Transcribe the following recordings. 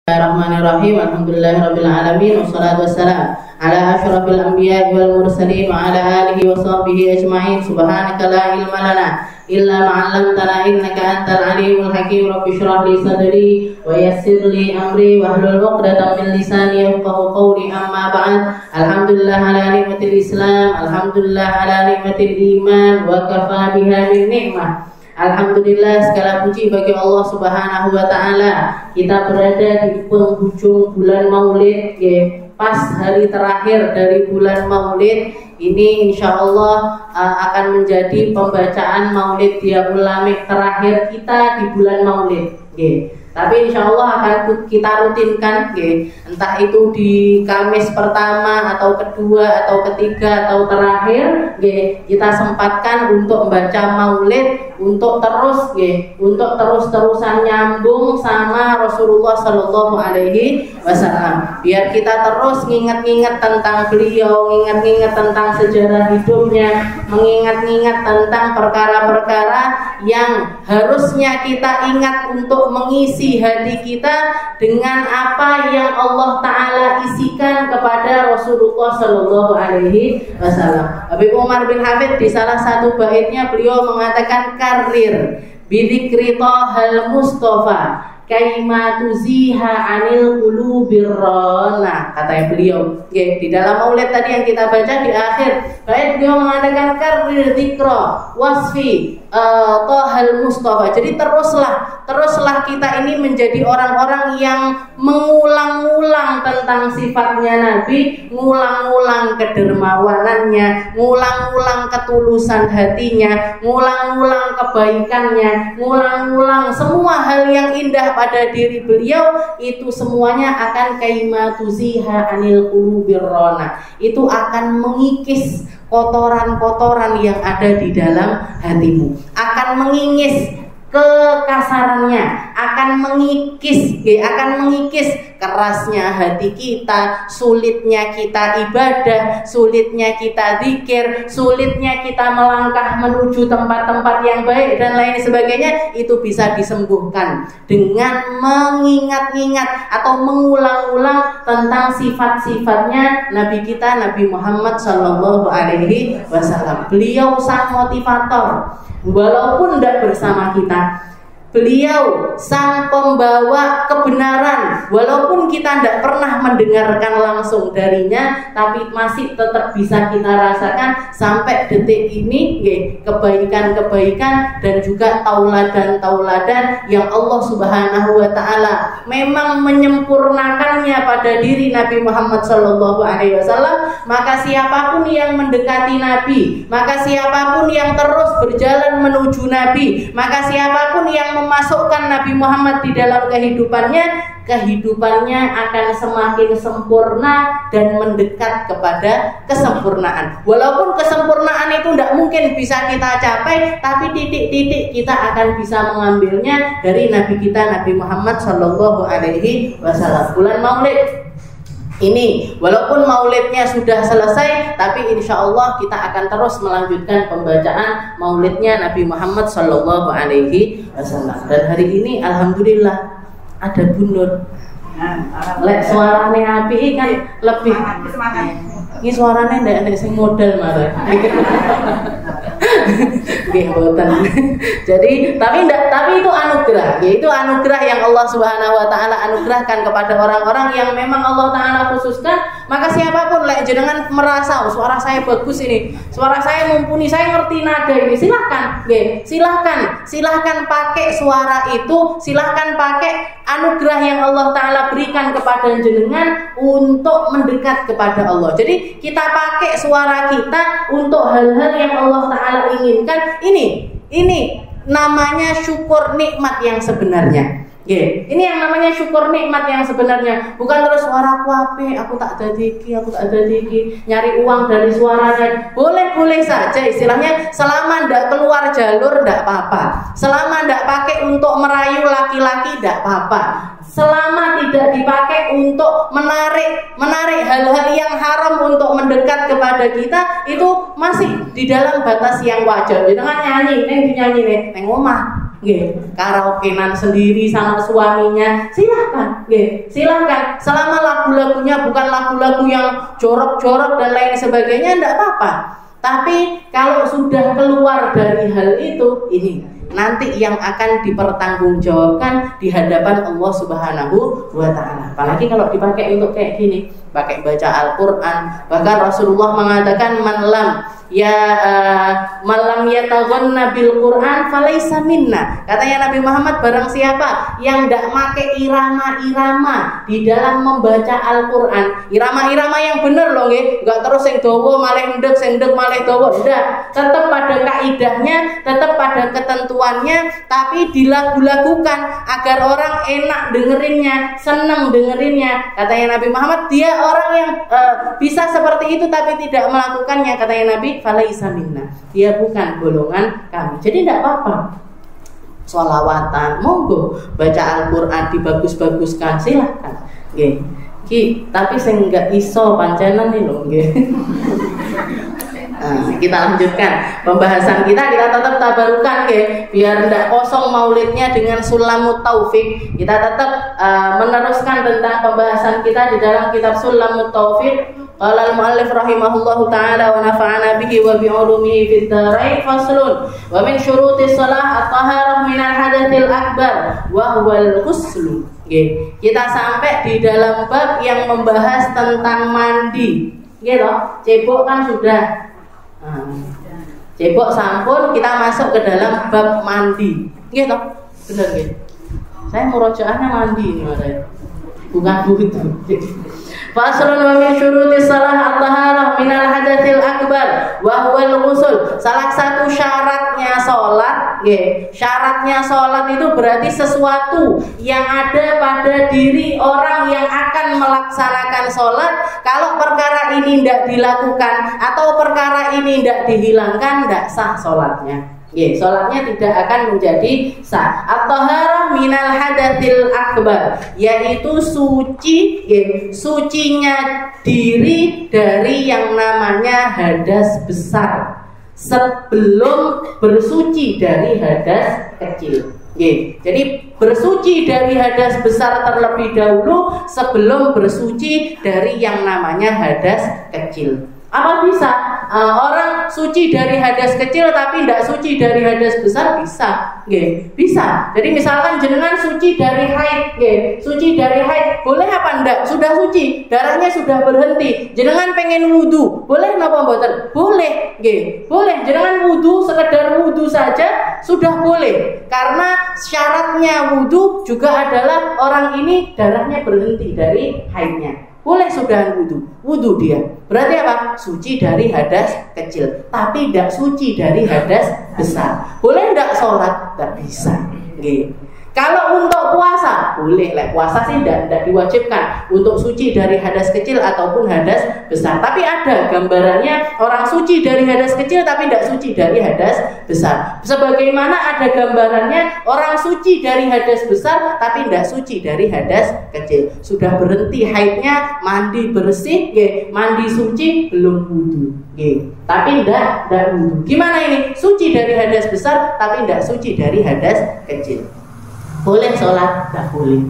Bismillahirrahmanirrahim. Alhamdulillahirabbil alamin wassalatu wassalam ala asyrafil anbiya'i wal mursalin wa ala alihi wa sahbihi ajma'in. Subhanaka la ilma lana illa ma 'allamtana innaka antal alimul hakim. Rabbi shrah li sadri wa yassir li amri wahlul 'uqdatam min lisani yafqahu qawli. Amma ba'd. Alhamdulillah ala nikmatil Islam, alhamdulillah ala nikmatil iman wa kafa biha min ni'mah. Alhamdulillah, segala puji bagi Allah Subhanahu wa ta'ala. Kita berada di penghujung bulan Maulid, pas hari terakhir dari bulan Maulid. Ini insya Allah akan menjadi pembacaan Maulid Diyaul Lamik terakhir kita di bulan Maulid. Tapi insya Allah akan kita rutinkan, entah itu di Kamis pertama atau kedua atau ketiga atau terakhir, kita sempatkan untuk membaca Maulid, untuk terus-terusan nyambung sama Rasulullah Shallallahu Alaihi Wasallam. Biar kita terus nginget-nginget tentang beliau, nginget-nginget tentang sejarah hidupnya, mengingat-ingat tentang perkara-perkara yang harusnya kita ingat untuk mengisi hati kita dengan apa yang Allah Ta'ala isikan kepada Rasulullah Sallallahu Alaihi Wasallam. Habib Umar bin Hafid di salah satu baitnya beliau mengatakan karir bidzikri Thahal Mustafa kaima tuziha anil qulubir rana, katanya beliau. Di dalam Maulid tadi yang kita baca di akhir bait beliau mengatakan karir dzikra wasfi Thahal Mustafa. Jadi teruslah kita ini menjadi orang-orang yang mengulang-ulang tentang sifatnya Nabi, ngulang-ulang kedermawanannya, ngulang-ulang ketulusan hatinya, ngulang-ulang kebaikannya, ngulang-ulang semua hal yang indah pada diri beliau. Itu semuanya akan kaimatuziha anil qulubir rana. Itu akan mengikis kotoran-kotoran yang ada di dalam hatimu, akan mengingis kekasarannya, akan mengikis kerasnya hati kita, sulitnya kita ibadah, sulitnya kita zikir, sulitnya kita melangkah menuju tempat-tempat yang baik dan lain sebagainya. Itu bisa disembuhkan dengan mengingat-ingat atau mengulang-ulang tentang sifat-sifatnya Nabi kita, Nabi Muhammad Sallallahu Alaihi Wasallam. Beliau sang motivator. Walaupun tidak bersama kita, beliau sang pembawa kebenaran. Walaupun kita tidak pernah mendengarkan langsung darinya, tapi masih tetap bisa kita rasakan sampai detik ini, kebaikan-kebaikan dan juga tauladan-tauladan yang Allah Subhanahu wa ta'ala memang menyempurnakannya pada diri Nabi Muhammad Sallallahu Alaihi Wasallam. Maka siapapun yang mendekati Nabi, maka siapapun yang terus berjalan menuju Nabi, maka siapapun yang memasukkan Nabi Muhammad di dalam kehidupannya akan semakin sempurna dan mendekat kepada kesempurnaan. Walaupun kesempurnaan itu tidak mungkin bisa kita capai, tapi titik-titik kita akan bisa mengambilnya dari Nabi kita, Nabi Muhammad Sallallahu Alaihi Wasallam. Bulan Maulid ini, walaupun maulidnya sudah selesai, tapi insya Allah kita akan terus melanjutkan pembacaan maulidnya Nabi Muhammad Sallallahu Alaihi Wasallam. Dan hari ini alhamdulillah ada Bu Nur. Lek suaranya api kan lebih. Ini suaranya ndak sing modal marah. Jadi tapi itu anugerah, yaitu anugerah yang Allah Subhanahu wa ta'ala anugerahkan kepada orang-orang yang memang Allah ta'ala khususkan. Maka siapapun lek jenengan merasa suara saya bagus ini, suara saya mumpuni, saya ngerti nada ini, silahkan pakai suara itu, silahkan pakai anugerah yang Allah ta'ala berikan kepada jenengan untuk mendekat kepada Allah. Jadi kita pakai suara kita untuk hal-hal yang Allah ta'ala inginkan. Ini namanya syukur nikmat yang sebenarnya. Ini yang namanya syukur nikmat yang sebenarnya. Bukan terus suaraku apik, aku tak ada diki, nyari uang dari suaranya. Boleh saja istilahnya, selama ndak keluar jalur ndak apa-apa. Selama ndak pakai untuk merayu laki-laki ndak apa-apa. Selama tidak dipakai untuk menarik hal-hal yang haram untuk mendekat kepada kita, itu masih di dalam batas yang wajar. Jangan nyanyi, neng omah karaokean sendiri sama suaminya, silahkan, silahkan. Selama lagu-lagunya bukan lagu-lagu yang jorok-jorok dan lain sebagainya, enggak apa-apa. Tapi kalau sudah keluar dari hal itu, ini nanti yang akan dipertanggungjawabkan di hadapan Allah Subhanahu wa Ta'ala. Apalagi kalau dipakai untuk kayak gini, pakai baca Al-Quran. Bahkan Rasulullah mengatakan malam yataghanna bil Quran falaisa minna. Katanya Nabi Muhammad, barang siapa yang tidak pakai irama-irama di dalam membaca Al-Quran, irama-irama yang bener loh, enggak terus yang dawa malah ndek, sing ndek malah dawa, enggak. Tetap pada kaidahnya, tetap pada ketentuannya, tapi dilagu-lagukan agar orang enak dengerinnya, senang dengerinnya. Katanya Nabi Muhammad, dia orang yang bisa seperti itu tapi tidak melakukannya, katanya Nabi, falaisa minna, dia bukan golongan kami. Jadi tidak apa-apa, sholawatan, monggo, baca Al-Quran dibagus-baguskan, silahkan. Ki, tapi saya nggak iso pancenan nih loh. Nah, kita lanjutkan pembahasan kita tetap tabarukan biar tidak kosong maulidnya dengan Sulamut Taufik. Kita tetap meneruskan tentang pembahasan kita di dalam kitab Sulamut Taufik. Qala al-muallif rahimahullahu ta'ala wa nafa'ana bihi wa bi'ulumihi fid dharain. Faslun wa min syurutis shalah at-taharah min al-hadatsil akbar wa huwal ghusl. Kita sampai di dalam bab yang membahas tentang mandi. Cebok kan sudah. Cebok sampun, kita masuk ke dalam bab mandi. Bener Saya murojaahnya mandi nih, Mas. Bukan butuh. Faslun wa min syurutis shalah at-taharah minal hadatsil akbar wa huwal ghusl. Salah satu syaratnya salat, syaratnya salat itu berarti sesuatu yang ada pada diri orang yang akan melaksanakan salat. Kalau perkara ini tidak dilakukan atau perkara ini tidak dihilangkan, tidak sah salatnya. Salatnya tidak akan menjadi sah. At-taharah minal hadatsil akbar, yaitu suci, sucinya diri dari yang namanya hadas besar sebelum bersuci dari hadas kecil. Jadi bersuci dari hadas besar terlebih dahulu sebelum bersuci dari yang namanya hadas kecil. Apa bisa? Orang suci dari hadas kecil tapi tidak suci dari hadas besar, bisa? Bisa. Jadi misalkan jenengan suci dari haid, suci dari haid, boleh apa enggak? Sudah suci, darahnya sudah berhenti. Jenengan pengen wudu, boleh napa mboten? Boleh, boleh. Jenengan wudu, sekedar wudu saja sudah boleh. Karena syaratnya wudu juga adalah orang ini darahnya berhenti dari haidnya. Boleh sudah wudu dia. Berarti apa? Suci dari hadas kecil, tapi tidak suci dari hadas besar. Boleh tidak sholat? Tidak bisa. Kalau untuk puasa, boleh. Puasa sih tidak diwajibkan untuk suci dari hadas kecil ataupun hadas besar. Tapi ada gambarannya orang suci dari hadas kecil tapi tidak suci dari hadas besar. Sebagaimana ada gambarannya orang suci dari hadas besar tapi tidak suci dari hadas kecil. Sudah berhenti haidnya, mandi bersih, mandi suci, belum wudu. Tapi tidak wudu. Gimana ini? Suci dari hadas besar tapi tidak suci dari hadas kecil. Boleh sholat? Tidak boleh.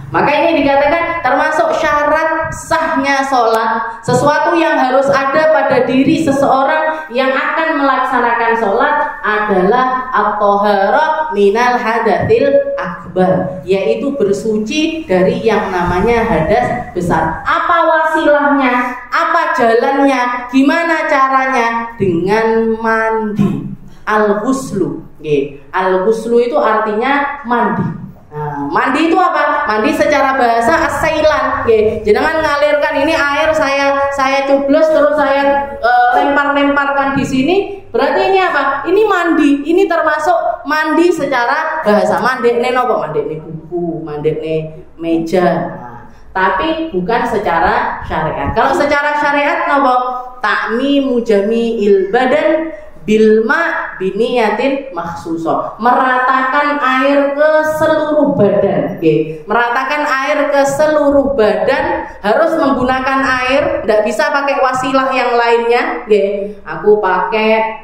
Maka ini dikatakan termasuk syarat sahnya sholat, sesuatu yang harus ada pada diri seseorang yang akan melaksanakan sholat adalah at-taharah minal hadatsil akbar, yaitu bersuci dari yang namanya hadas besar. Apa wasilahnya? Apa jalannya? Gimana caranya? Dengan mandi. Al-ghuslu. Al-ghuslu itu artinya mandi. Nah, mandi itu apa? Mandi secara bahasa as-sailan. Jangan ngalirkan ini air saya coblos terus saya lempar-lemparkan di sini. Berarti ini apa? Ini mandi. Ini termasuk mandi secara bahasa. Mandekne nopo? Mandekne buku, mandekne meja. Nah, tapi bukan secara syariat. Kalau secara syariat nopo? Ta'mimu jami'il badan bilma biniyatin makhsusah, meratakan air ke seluruh badan. Meratakan air ke seluruh badan harus menggunakan air, tidak bisa pakai wasilah yang lainnya. Aku pakai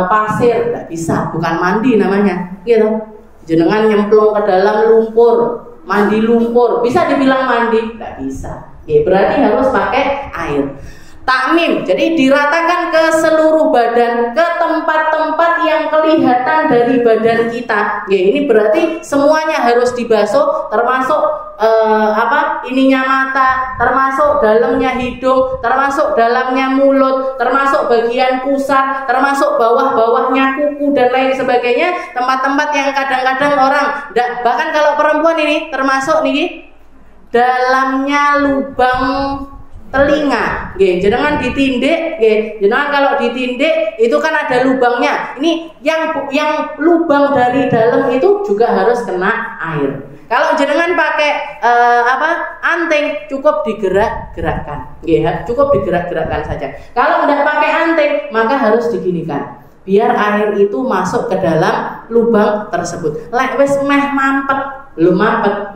pasir, tidak bisa, bukan mandi namanya, gitu. Jenengan nyemplung ke dalam lumpur, mandi lumpur, bisa dibilang mandi? Tidak bisa. Ya, berarti harus pakai air. Takmim, jadi diratakan ke seluruh badan, ke tempat-tempat yang kelihatan dari badan kita. Ya, ini berarti semuanya harus dibasuh, termasuk ininya mata, termasuk dalamnya hidung, termasuk dalamnya mulut, termasuk bagian pusat, termasuk bawah-bawahnya kuku dan lain sebagainya. Tempat-tempat yang kadang-kadang orang, bahkan kalau perempuan ini termasuk nih dalamnya lubang telinga, jenengan ditindik, jenengan kalau ditindik itu kan ada lubangnya. Ini yang lubang dari dalam itu juga harus kena air. Kalau jenengan pakai anting, cukup digerak-gerakkan, cukup digerak-gerakkan saja. Kalau tidak pakai anting, maka harus diginikan, biar air itu masuk ke dalam lubang tersebut. Lek wis meh mampet, belum mampet,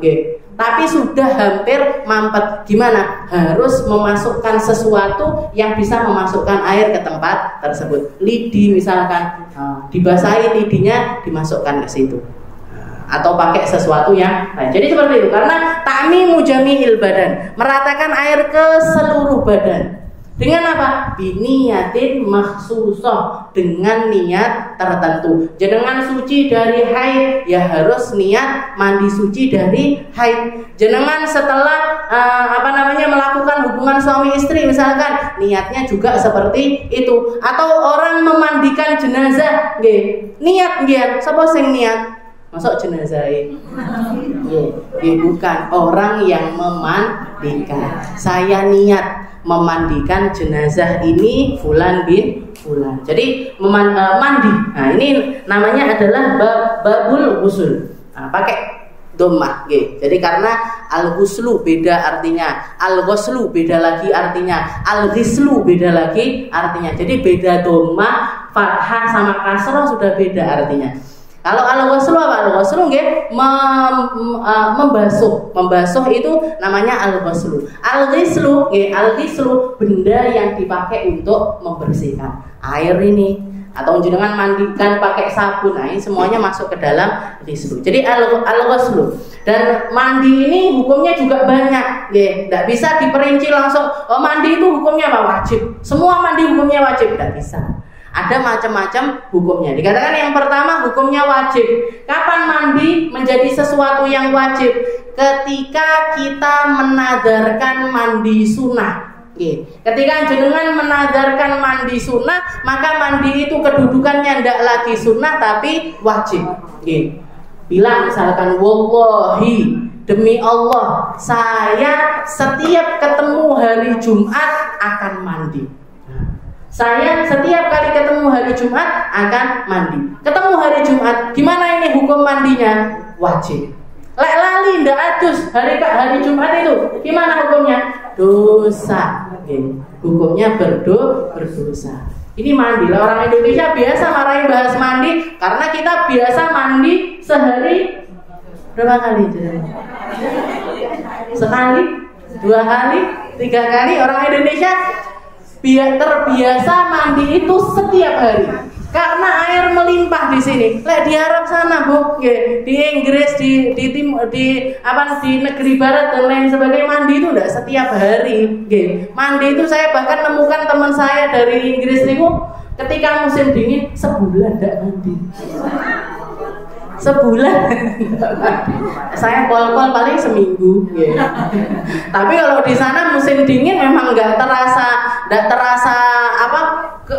tapi sudah hampir mampet, gimana? Harus memasukkan sesuatu yang bisa memasukkan air ke tempat tersebut. Lidi misalkan, dibasahi lidinya, dimasukkan ke situ, atau pakai sesuatu yang lain. Jadi seperti itu, karena ta'mimu jami'il badan, meratakan air ke seluruh badan. Dengan apa? Biniyatin makhsusah, dengan niat tertentu. Jenengan suci dari haid, ya harus niat mandi suci dari haid. Jenengan setelah melakukan hubungan suami istri misalkan, niatnya juga seperti itu. Atau orang memandikan jenazah, niat sapa sing niat? Masuk jenazah bukan orang yang memandikan. Saya niat memandikan jenazah ini fulan bin fulan. Jadi mandi. Nah, ini namanya adalah babul ghusl. Nah, pakai dhammah, Jadi karena al-ghuslu beda artinya, al-ghuslu beda lagi artinya, al-ghislu beda lagi artinya. Jadi beda dhammah, fathah sama kasrah sudah beda artinya. Kalau al-ghuslu apa? Al-ghuslu membasuh. Membasuh itu namanya al-ghuslu. Al-ghislu benda yang dipakai untuk membersihkan. Air ini atau jenengan mandikan pakai sabun. Nah, ini semuanya masuk ke dalam ghislu. Jadi al-ghuslu. Dan mandi ini hukumnya juga banyak, tidak bisa diperinci langsung. Oh, mandi itu hukumnya apa? Wajib. Semua mandi hukumnya wajib, tidak bisa. Ada macam-macam hukumnya. Dikatakan yang pertama hukumnya wajib. Kapan mandi menjadi sesuatu yang wajib? Ketika kita menadarkan mandi sunnah. Ketika jenengan menadarkan mandi sunnah, maka mandi itu kedudukannya tidak lagi sunnah tapi wajib. Bilang misalkan, wallahi, demi Allah, saya setiap ketemu hari Jumat akan mandi. Saya setiap kali ketemu hari Jumat akan mandi. Ketemu hari Jumat, gimana ini hukum mandinya? Wajib. Lek lali ndak adus hari Jumat itu, gimana hukumnya? Dosa. Hukumnya berdosa. Ini mandi. Lah orang Indonesia biasa marahin bahas mandi karena kita biasa mandi sehari berapa kali? Sekali, 2 kali, 3 kali. Orang Indonesia terbiasa mandi itu setiap hari karena air melimpah di sini. Lek di Arab sana, Bu, di Inggris, di negeri barat dan lain sebagainya, mandi itu enggak setiap hari. Mandi itu saya bahkan nemukan teman saya dari Inggris niku ketika musim dingin sebulan enggak mandi. Sebulan saya pol-pol paling seminggu. Tapi kalau di sana musim dingin memang nggak terasa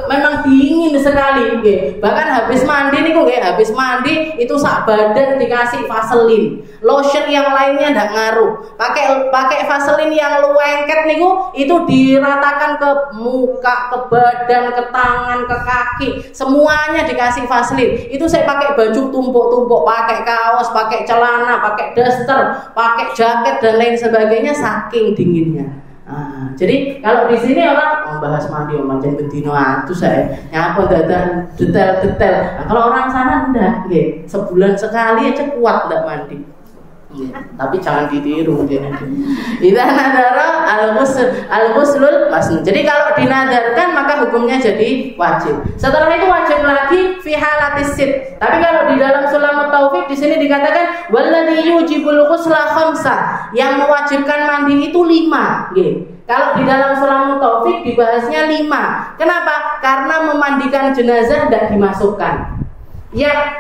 memang dingin sekali. Bahkan habis mandi nih habis mandi itu sak badan dikasih vaselin, lotion yang lainnya nggak ngaruh. Pakai vaselin yang lengket nih itu diratakan ke muka, ke badan, ke tangan, ke kaki, semuanya dikasih vaselin. Itu saya pakai baju tumpuk-tumpuk, pakai kaos, pakai celana, pakai daster, pakai jaket dan lain sebagainya saking dinginnya. Jadi kalau di sini orang membahas mandi, macam bentino itu saya nyapa detail. Kalau orang sana enggak, sebulan sekali aja kuat enggak mandi. Tapi jangan ditiru. Idza nadara al-ghuslul masnun. Jadi kalau dinadarkan maka hukumnya jadi wajib. Setelah itu wajib lagi fi halatis sit. Tapi kalau di dalam Sulamut Taufik di sini dikatakan walladzi yujibul ghusla khamsah. Yang mewajibkan mandi itu 5, nggih. Kalau di dalam Sulamut Taufik dibahasnya 5. Kenapa? Karena memandikan jenazah tidak dimasukkan. Ya,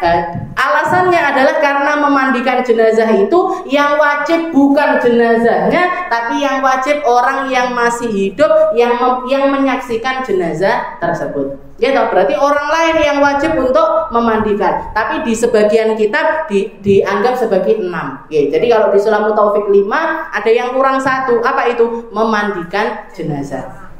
alasannya adalah karena memandikan jenazah itu yang wajib bukan jenazahnya, tapi yang wajib orang yang masih hidup yang menyaksikan jenazah tersebut. Ya, berarti orang lain yang wajib untuk memandikan. Tapi di sebagian kitab dianggap sebagai 6. Ya, jadi kalau di Sulamut Taufik 5, ada yang kurang 1. Apa itu? Memandikan jenazah.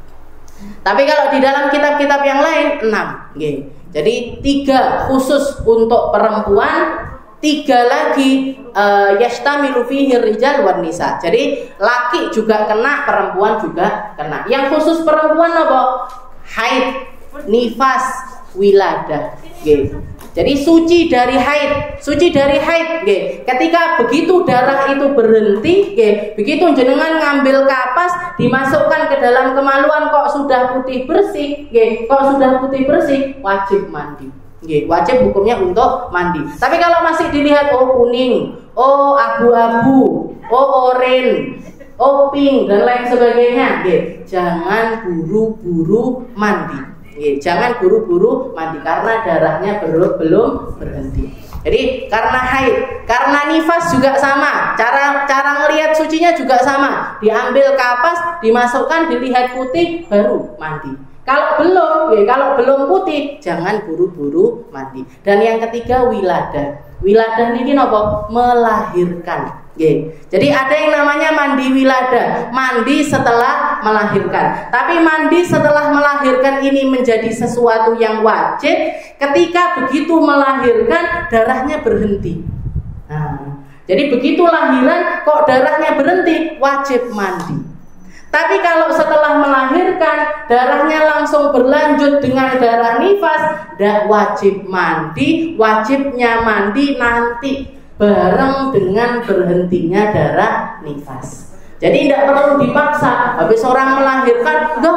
Tapi kalau di dalam kitab-kitab yang lain 6. Ya. Jadi 3 khusus untuk perempuan, 3 lagi yastamilu fihi rijal wan nisa. Jadi laki juga kena, perempuan juga kena. Yang khusus perempuan apa? Haid, nifas, wiladah. Gitu. Jadi suci dari haid, gitu. Ketika begitu darah itu berhenti, gitu. Begitu jenengan ngambil kapas, dimasukkan ke dalam kemaluan kok sudah putih bersih, gitu. Kok sudah putih bersih, wajib mandi. Gitu. Wajib hukumnya untuk mandi. Tapi kalau masih dilihat oh kuning, oh abu-abu, oh oranye, oh pink dan lain sebagainya, gitu. Jangan buru-buru mandi. Jangan buru-buru mandi karena darahnya belum berhenti. Jadi karena haid, karena nifas juga sama. Cara ngelihat sucinya juga sama. Diambil kapas, dimasukkan, dilihat putih, baru mandi. Kalau belum putih, jangan buru-buru mandi. Dan yang ketiga wiladah. Wiladah ini apa? Melahirkan. Jadi ada yang namanya mandi wiladah, mandi setelah melahirkan. Tapi mandi setelah melahirkan ini menjadi sesuatu yang wajib ketika begitu melahirkan darahnya berhenti. Nah, jadi begitu lahiran kok darahnya berhenti, wajib mandi. Tapi kalau setelah melahirkan darahnya langsung berlanjut dengan darah nifas, tidak wajib mandi. Wajibnya mandi nanti bareng dengan berhentinya darah nifas. Jadi tidak perlu dipaksa. Habis orang melahirkan, dah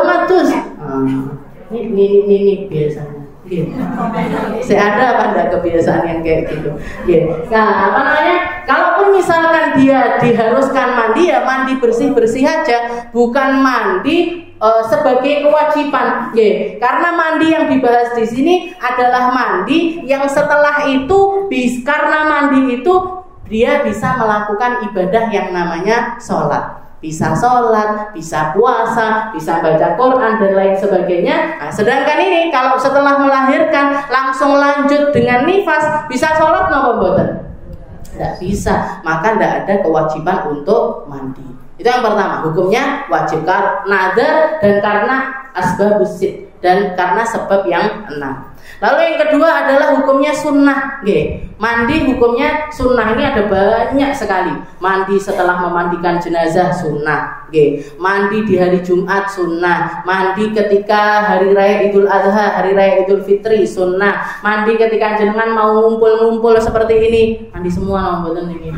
ngatus. Ini biasanya. Saya ada pada kebiasaan yang kayak gitu. Nah, apa namanya? Kalaupun misalkan dia diharuskan mandi, ya mandi bersih-bersih aja, bukan mandi sebagai kewajiban, karena mandi yang dibahas di sini adalah mandi yang setelah itu karena mandi itu dia bisa melakukan ibadah yang namanya sholat. Bisa sholat, bisa puasa, bisa baca Quran dan lain sebagainya. Nah, sedangkan ini kalau setelah melahirkan langsung lanjut dengan nifas, bisa sholat napa mboten? Tidak bisa, maka tidak ada kewajiban untuk mandi. Itu yang pertama, hukumnya wajib karena nadar dan karena asbabus sit dan karena sebab yang 6. Lalu yang kedua adalah hukumnya sunnah. Mandi hukumnya sunnah, ini ada banyak sekali. Mandi setelah memandikan jenazah sunnah. Mandi di hari Jumat sunnah. Mandi ketika hari raya Idul Adha, hari raya Idul Fitri sunnah. Mandi ketika jenengan mau ngumpul-ngumpul seperti ini. Mandi semua nomboten ini.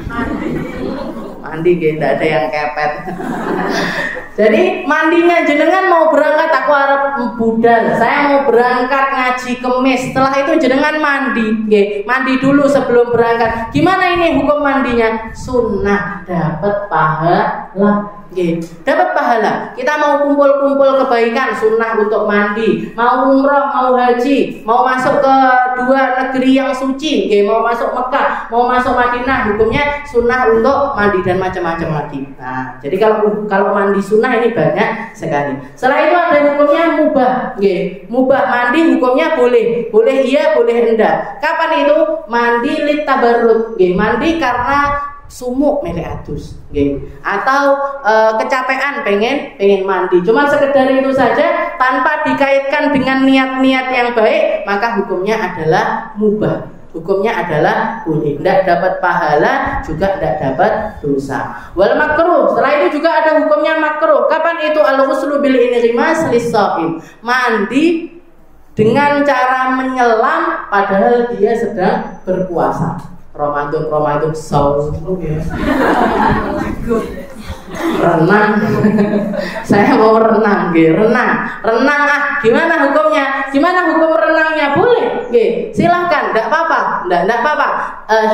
Mandi tidak ada yang kepet. Jadi mandinya jenengan mau berangkat, aku harap budal, saya mau berangkat ngaji Kemis. Setelah itu jenengan mandi, mandi dulu sebelum berangkat. Gimana ini hukum mandinya? Sunnah, dapat pahala. Dapat pahala. Kita mau kumpul-kumpul kebaikan, sunnah untuk mandi. Mau umroh, mau haji, mau masuk ke 2 negeri yang suci, mau masuk Mekah, mau masuk Madinah, hukumnya sunnah untuk mandi dan macam-macam lagi. Nah, jadi kalau mandi sunnah ini banyak sekali. Setelah itu ada hukumnya mubah. Mubah mandi hukumnya boleh iya, boleh enggak. Kapan itu? Mandi lit tabarruk. Mandi karena sumuk meleatus, atau kecapean pengen mandi, cuman sekedar itu saja tanpa dikaitkan dengan niat-niat yang baik, maka hukumnya adalah mubah, hukumnya adalah boleh, tidak dapat pahala juga tidak dapat dosa. Wal makruh, setelah itu juga ada hukumnya makruh. Kapan itu? Al-ghuslu bil inrimas lis-shaim, mandi dengan cara menyelam padahal dia sedang berpuasa. Ramadan saum ya. renang. Saya mau renang, renang gimana hukumnya? Gimana hukum renangnya? Boleh, silahkan, enggak apa-apa, enggak apa-apa.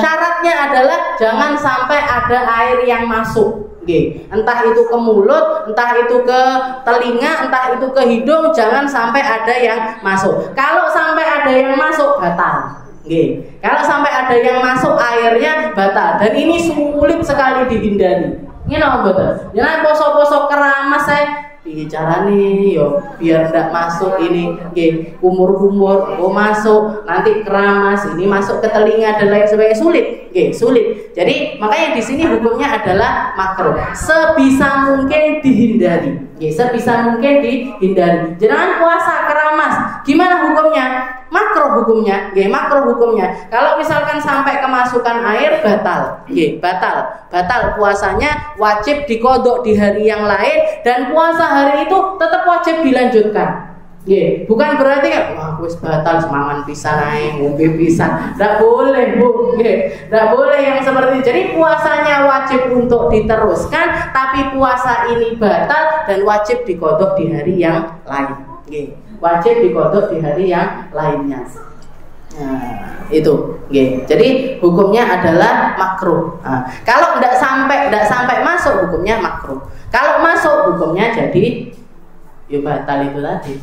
Syaratnya adalah jangan sampai ada air yang masuk. Entah itu ke mulut, entah itu ke telinga, entah itu ke hidung, jangan sampai ada yang masuk. Kalau sampai ada yang masuk, batal. Kalau sampai ada yang masuk, airnya batal. Dan ini sulit sekali dihindari. Ini apa betul? Jangan poso-poso keramas saya bicara nih, yo biar tidak masuk ini, kumur-kumur, masuk nanti keramas, ini masuk ke telinga dan lain sebagainya, sulit. Jadi makanya di sini hukumnya adalah makruh. Sebisa mungkin dihindari, sebisa mungkin dihindari. Jangan puasa keramas. Gimana hukumnya? Makruh hukumnya, makruh hukumnya. Kalau misalkan sampai kemasukan air, batal, batal puasanya, wajib dikodok di hari yang lain, dan puasa hari itu tetap wajib dilanjutkan. Bukan berarti wah wis batal semangan pisan ae, ngombe pisan. Enggak boleh, Bu. Enggak boleh yang seperti itu. Jadi puasanya wajib untuk diteruskan, tapi puasa ini batal dan wajib dikodok di hari yang lain. Wajib dikodok di hari yang lainnya. Nah, itu, jadi hukumnya adalah makruh. Nah, kalau tidak sampai masuk, hukumnya makruh. Kalau masuk, hukumnya jadi batal itu tadi.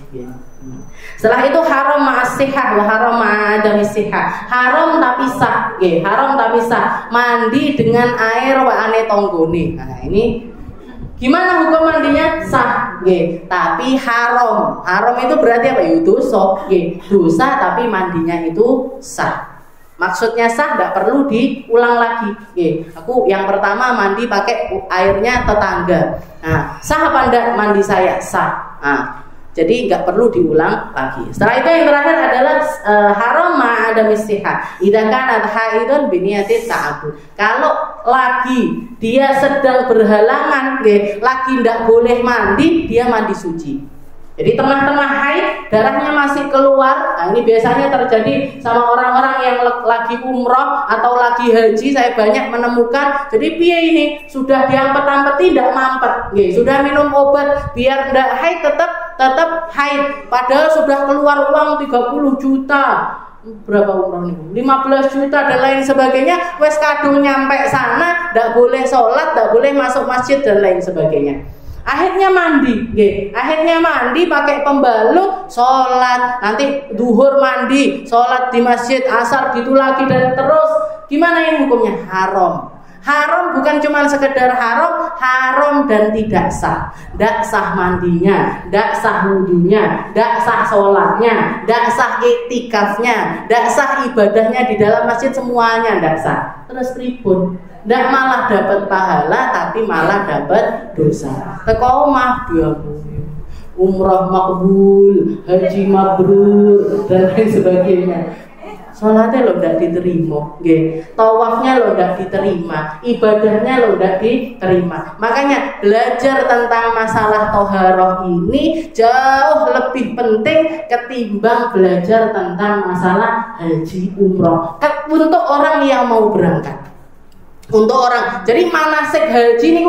Setelah itu haram ma'as-sihah wa haram ma'adamisihah. Haram tapi sah, haram tapi sah. Mandi dengan air wa ane tonggone. Nah, ini gimana hukum mandinya? Sah, tapi haram. Haram itu berarti apa? Dosa, dosa tapi mandinya itu sah. Maksudnya sah, tidak perlu diulang lagi. Aku yang pertama mandi pakai airnya tetangga. Nah, sah apa enggak mandi saya? Sah. Nah, jadi nggak perlu diulang lagi. Setelah itu yang terakhir adalah haram ma'adamisihah. Idza kanat haidun biniyati ta'abbud. Kalau lagi dia sedang berhalangan, lagi tidak boleh mandi, dia mandi suci. Jadi tengah-tengah haid, darahnya masih keluar. Nah, ini biasanya terjadi sama orang-orang yang lagi umroh atau lagi haji. Saya banyak menemukan. Jadi piye ini sudah diampet-ampeti tidak mampet. Sudah minum obat biar tidak haid, tetap haid. Padahal sudah keluar uang 30 juta. Berapa umroh nih? 15 juta dan lain sebagainya. Wes kadung nyampe sana, tidak boleh sholat, tidak boleh masuk masjid dan lain sebagainya. Akhirnya mandi pakai pembalut, sholat, nanti duhur mandi, sholat di masjid, asar gitu lagi dan terus. Gimana ini hukumnya? Haram. Haram bukan cuma sekedar haram dan tidak sah. Tidak sah mandinya, tidak sah wudunya, tidak sah sholatnya, tidak sah iktikafnya, tidak sah ibadahnya di dalam masjid, semuanya tidak sah. Terus ribut. Tidak malah dapat pahala, tapi malah dapat dosa. Teko omah dia umrah makbul, haji mabrur dan lain sebagainya. Sholatnya lo tidak diterima, tawafnya lo tidak diterima, ibadahnya lo tidak diterima. Makanya belajar tentang masalah toharoh ini jauh lebih penting ketimbang belajar tentang masalah haji umroh untuk orang yang mau berangkat. Untuk orang, jadi manasik haji ini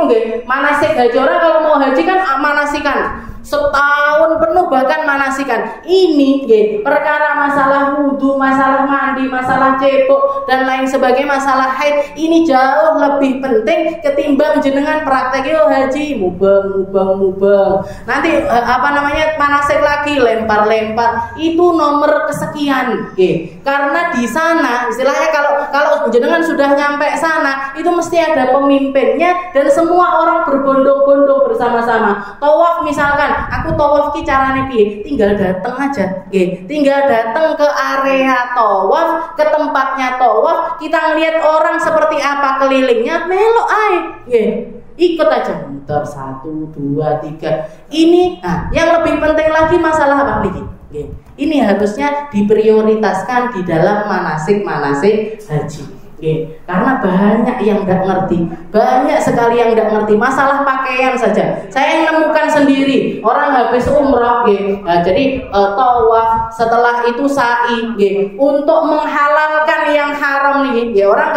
manasik haji orang kalau mau haji kan manasikan setahun penuh, bahkan manasikan ini perkara masalah wudhu, masalah mandi, masalah cebok dan lain sebagainya, masalah haid ini jauh lebih penting ketimbang jenengan praktek haji mubeng nanti manasik lagi lempar itu nomor kesekian, karena di sana istilahnya kalau jenengan sudah nyampe sana itu mesti ada pemimpinnya dan semua orang berbondong-bondong bersama-sama. Tawaf misalkan aku tawaf ki carane piye? Tinggal datang aja, tinggal datang ke area tawaf, ke tempatnya tawaf, kita ngelihat orang seperti apa kelilingnya, melok ae, ikut aja, muter 1, 2, 3. Ini, yang lebih penting lagi masalah apa nih? Ini harusnya diprioritaskan di dalam manasik haji. Karena banyak yang tidak ngerti, banyak sekali yang tidak ngerti masalah pakaian saja. Saya nemukan sendiri orang habis umrah, jadi tawaf, setelah itu sa'i, untuk menghalalkan yang haram nih. Orang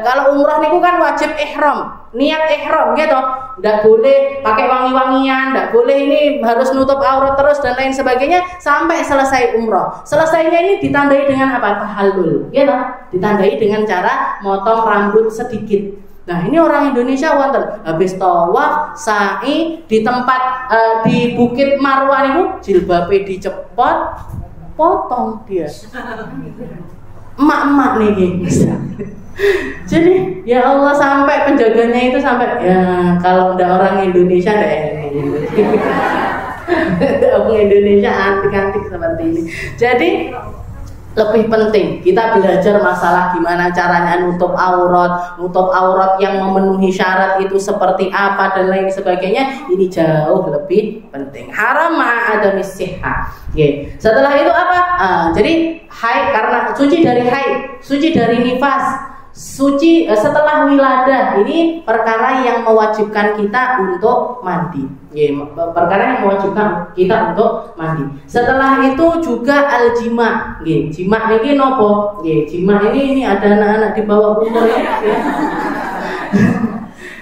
kalau umrah niku kan wajib ihram. niat ihram gitu, nggak boleh pakai wangi-wangian, nggak boleh ini harus nutup aurat terus dan lain sebagainya sampai selesai umroh. Selesainya ini ditandai dengan apa? Tahallul, gitu. Ditandai dengan cara motong rambut sedikit. Nah ini orang Indonesia wonten habis tawaf sa'i di tempat di Bukit Marwah itu jilbabe dicepot, potong dia. Emak-emak nih jadi ya Allah sampai penjaganya itu sampai ya kalau ndak orang Indonesia ndak ini orang Indonesia antik-antik seperti ini. Jadi lebih penting kita belajar masalah gimana caranya nutup aurat yang memenuhi syarat itu seperti apa dan lain sebagainya. Ini jauh lebih penting. Haram ma'adamis sihah. Setelah itu apa? Jadi haid, karena suci dari haid, suci dari nifas, suci setelah wiladah, ini perkara yang mewajibkan kita untuk mandi. Perkara yang mewajibkan kita untuk mandi. Setelah itu juga al-jima. Jima ini nopo? Jima ini ada anak-anak di bawah umur ya.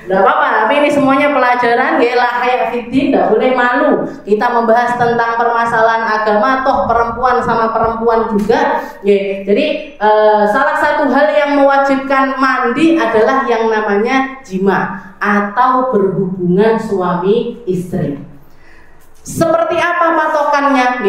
Tidak apa-apa, tapi ini semuanya pelajaran. La haya fiddin, tidak boleh malu. Kita membahas tentang permasalahan agama, toh perempuan sama perempuan juga. Jadi salah satu hal yang mewajibkan mandi adalah yang namanya jima atau berhubungan suami istri. Seperti apa patokannya?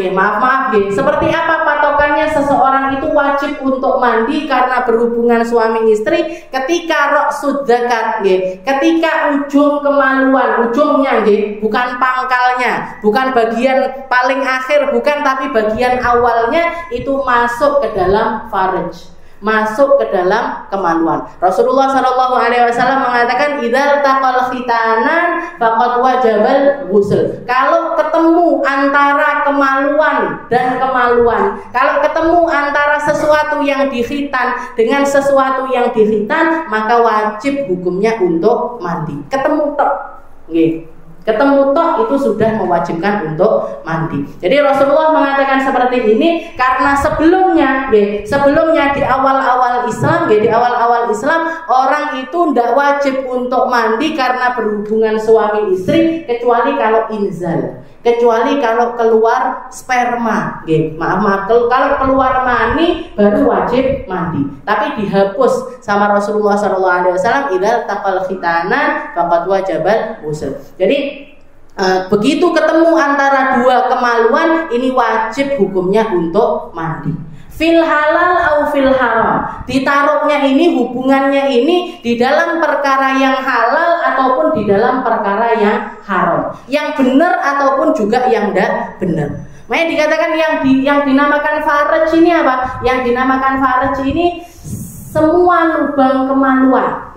Seperti apa patokannya seseorang itu wajib untuk mandi karena berhubungan suami istri ketika ra'sud zakat, ketika ujung kemaluan, ujungnya bukan pangkalnya, bukan bagian paling akhir, bukan, tapi bagian awalnya itu masuk ke dalam farj, masuk ke dalam kemaluan. Rasulullah SAW mengatakan idzal taqal khitanan faqad wajabal ghusl. Kalau ketemu antara kemaluan dan kemaluan, kalau ketemu antara sesuatu yang dikhitan dengan sesuatu yang dikhitan, maka wajib hukumnya untuk mandi. Ketemu tok, ketemu tok itu sudah mewajibkan untuk mandi. Jadi Rasulullah mengatakan seperti ini karena sebelumnya di awal-awal Islam orang itu tidak wajib untuk mandi karena berhubungan suami istri kecuali kalau inzal, kecuali kalau keluar sperma. Kalau keluar mani baru wajib mandi. Tapi dihapus sama Rasulullah SAW idzal taqal khitanan faqad wajabal ghusl. Jadi begitu ketemu antara dua kemaluan ini wajib hukumnya untuk mandi. Fil halal au fil haram. Ditaruhnya ini, hubungannya ini di dalam perkara yang halal ataupun di dalam perkara yang haram. Yang benar ataupun juga yang tidak benar. Makanya dikatakan yang dinamakan faraj ini apa? Yang dinamakan faraj ini semua lubang kemaluan.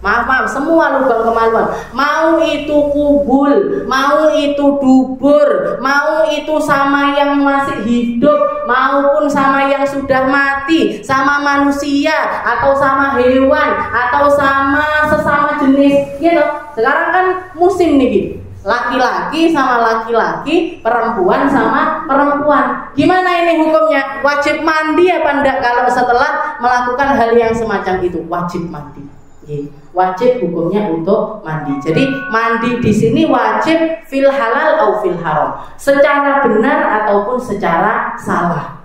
Maaf, semua lubang kemaluan. Mau itu kubul, mau itu dubur, mau itu sama yang masih hidup, maupun sama yang sudah mati, sama manusia, atau sama hewan, atau sama sesama jenis, gitu. Sekarang kan musim nih, laki-laki sama laki-laki, perempuan sama perempuan. Gimana ini hukumnya? Wajib mandi apa enggak kalau setelah melakukan hal yang semacam itu? Wajib mandi. Wajib hukumnya untuk mandi. Jadi mandi di sini wajib fil halal atau fil haram, secara benar ataupun secara salah.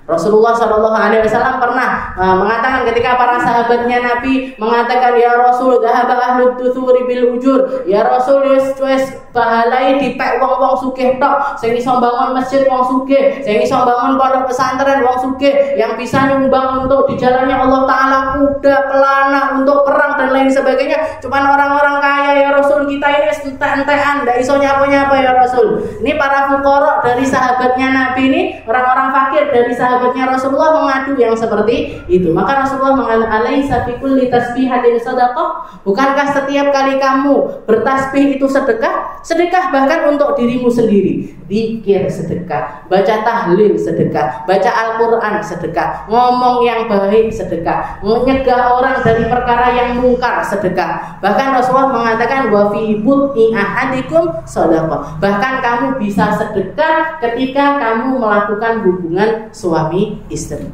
Rasulullah SAW pernah mengatakan ketika para sahabatnya Nabi mengatakan, ya Rasul, dhahaba ahlud duthuri bil ujur. Ya Rasul, wis pahalai dipek wong-wong sugih tok. Sing iso bangun masjid wong sugih, sing iso bangun pondok pesantren wong sugih, yang bisa nyumbang untuk di jalannya Allah Ta'ala kuda, pelana, untuk perang dan lain sebagainya. Cuman orang-orang kaya ya Rasul, kita ini entek-entekan, ndak iso nyapa-nyapa ya Rasul. Ini para fuqara dari sahabatnya Nabi ini, orang-orang fakir dari sahabatnya Rasulullah mengadu yang seperti itu. Maka Rasulullah mengatakan, alaisa fi kulli tasbihatin sadaqah? Bukankah setiap kali kamu bertasbih itu sedekah? Sedekah bahkan untuk dirimu sendiri. Zikir sedekah, baca tahlil sedekah, baca Al-Quran sedekah, ngomong yang baik sedekah, menyegah orang dari perkara yang mungkar sedekah. Bahkan Rasulullah mengatakan, wa fi butni ahadikum sadaqah. Bahkan kamu bisa sedekah ketika kamu melakukan hubungan suami istri.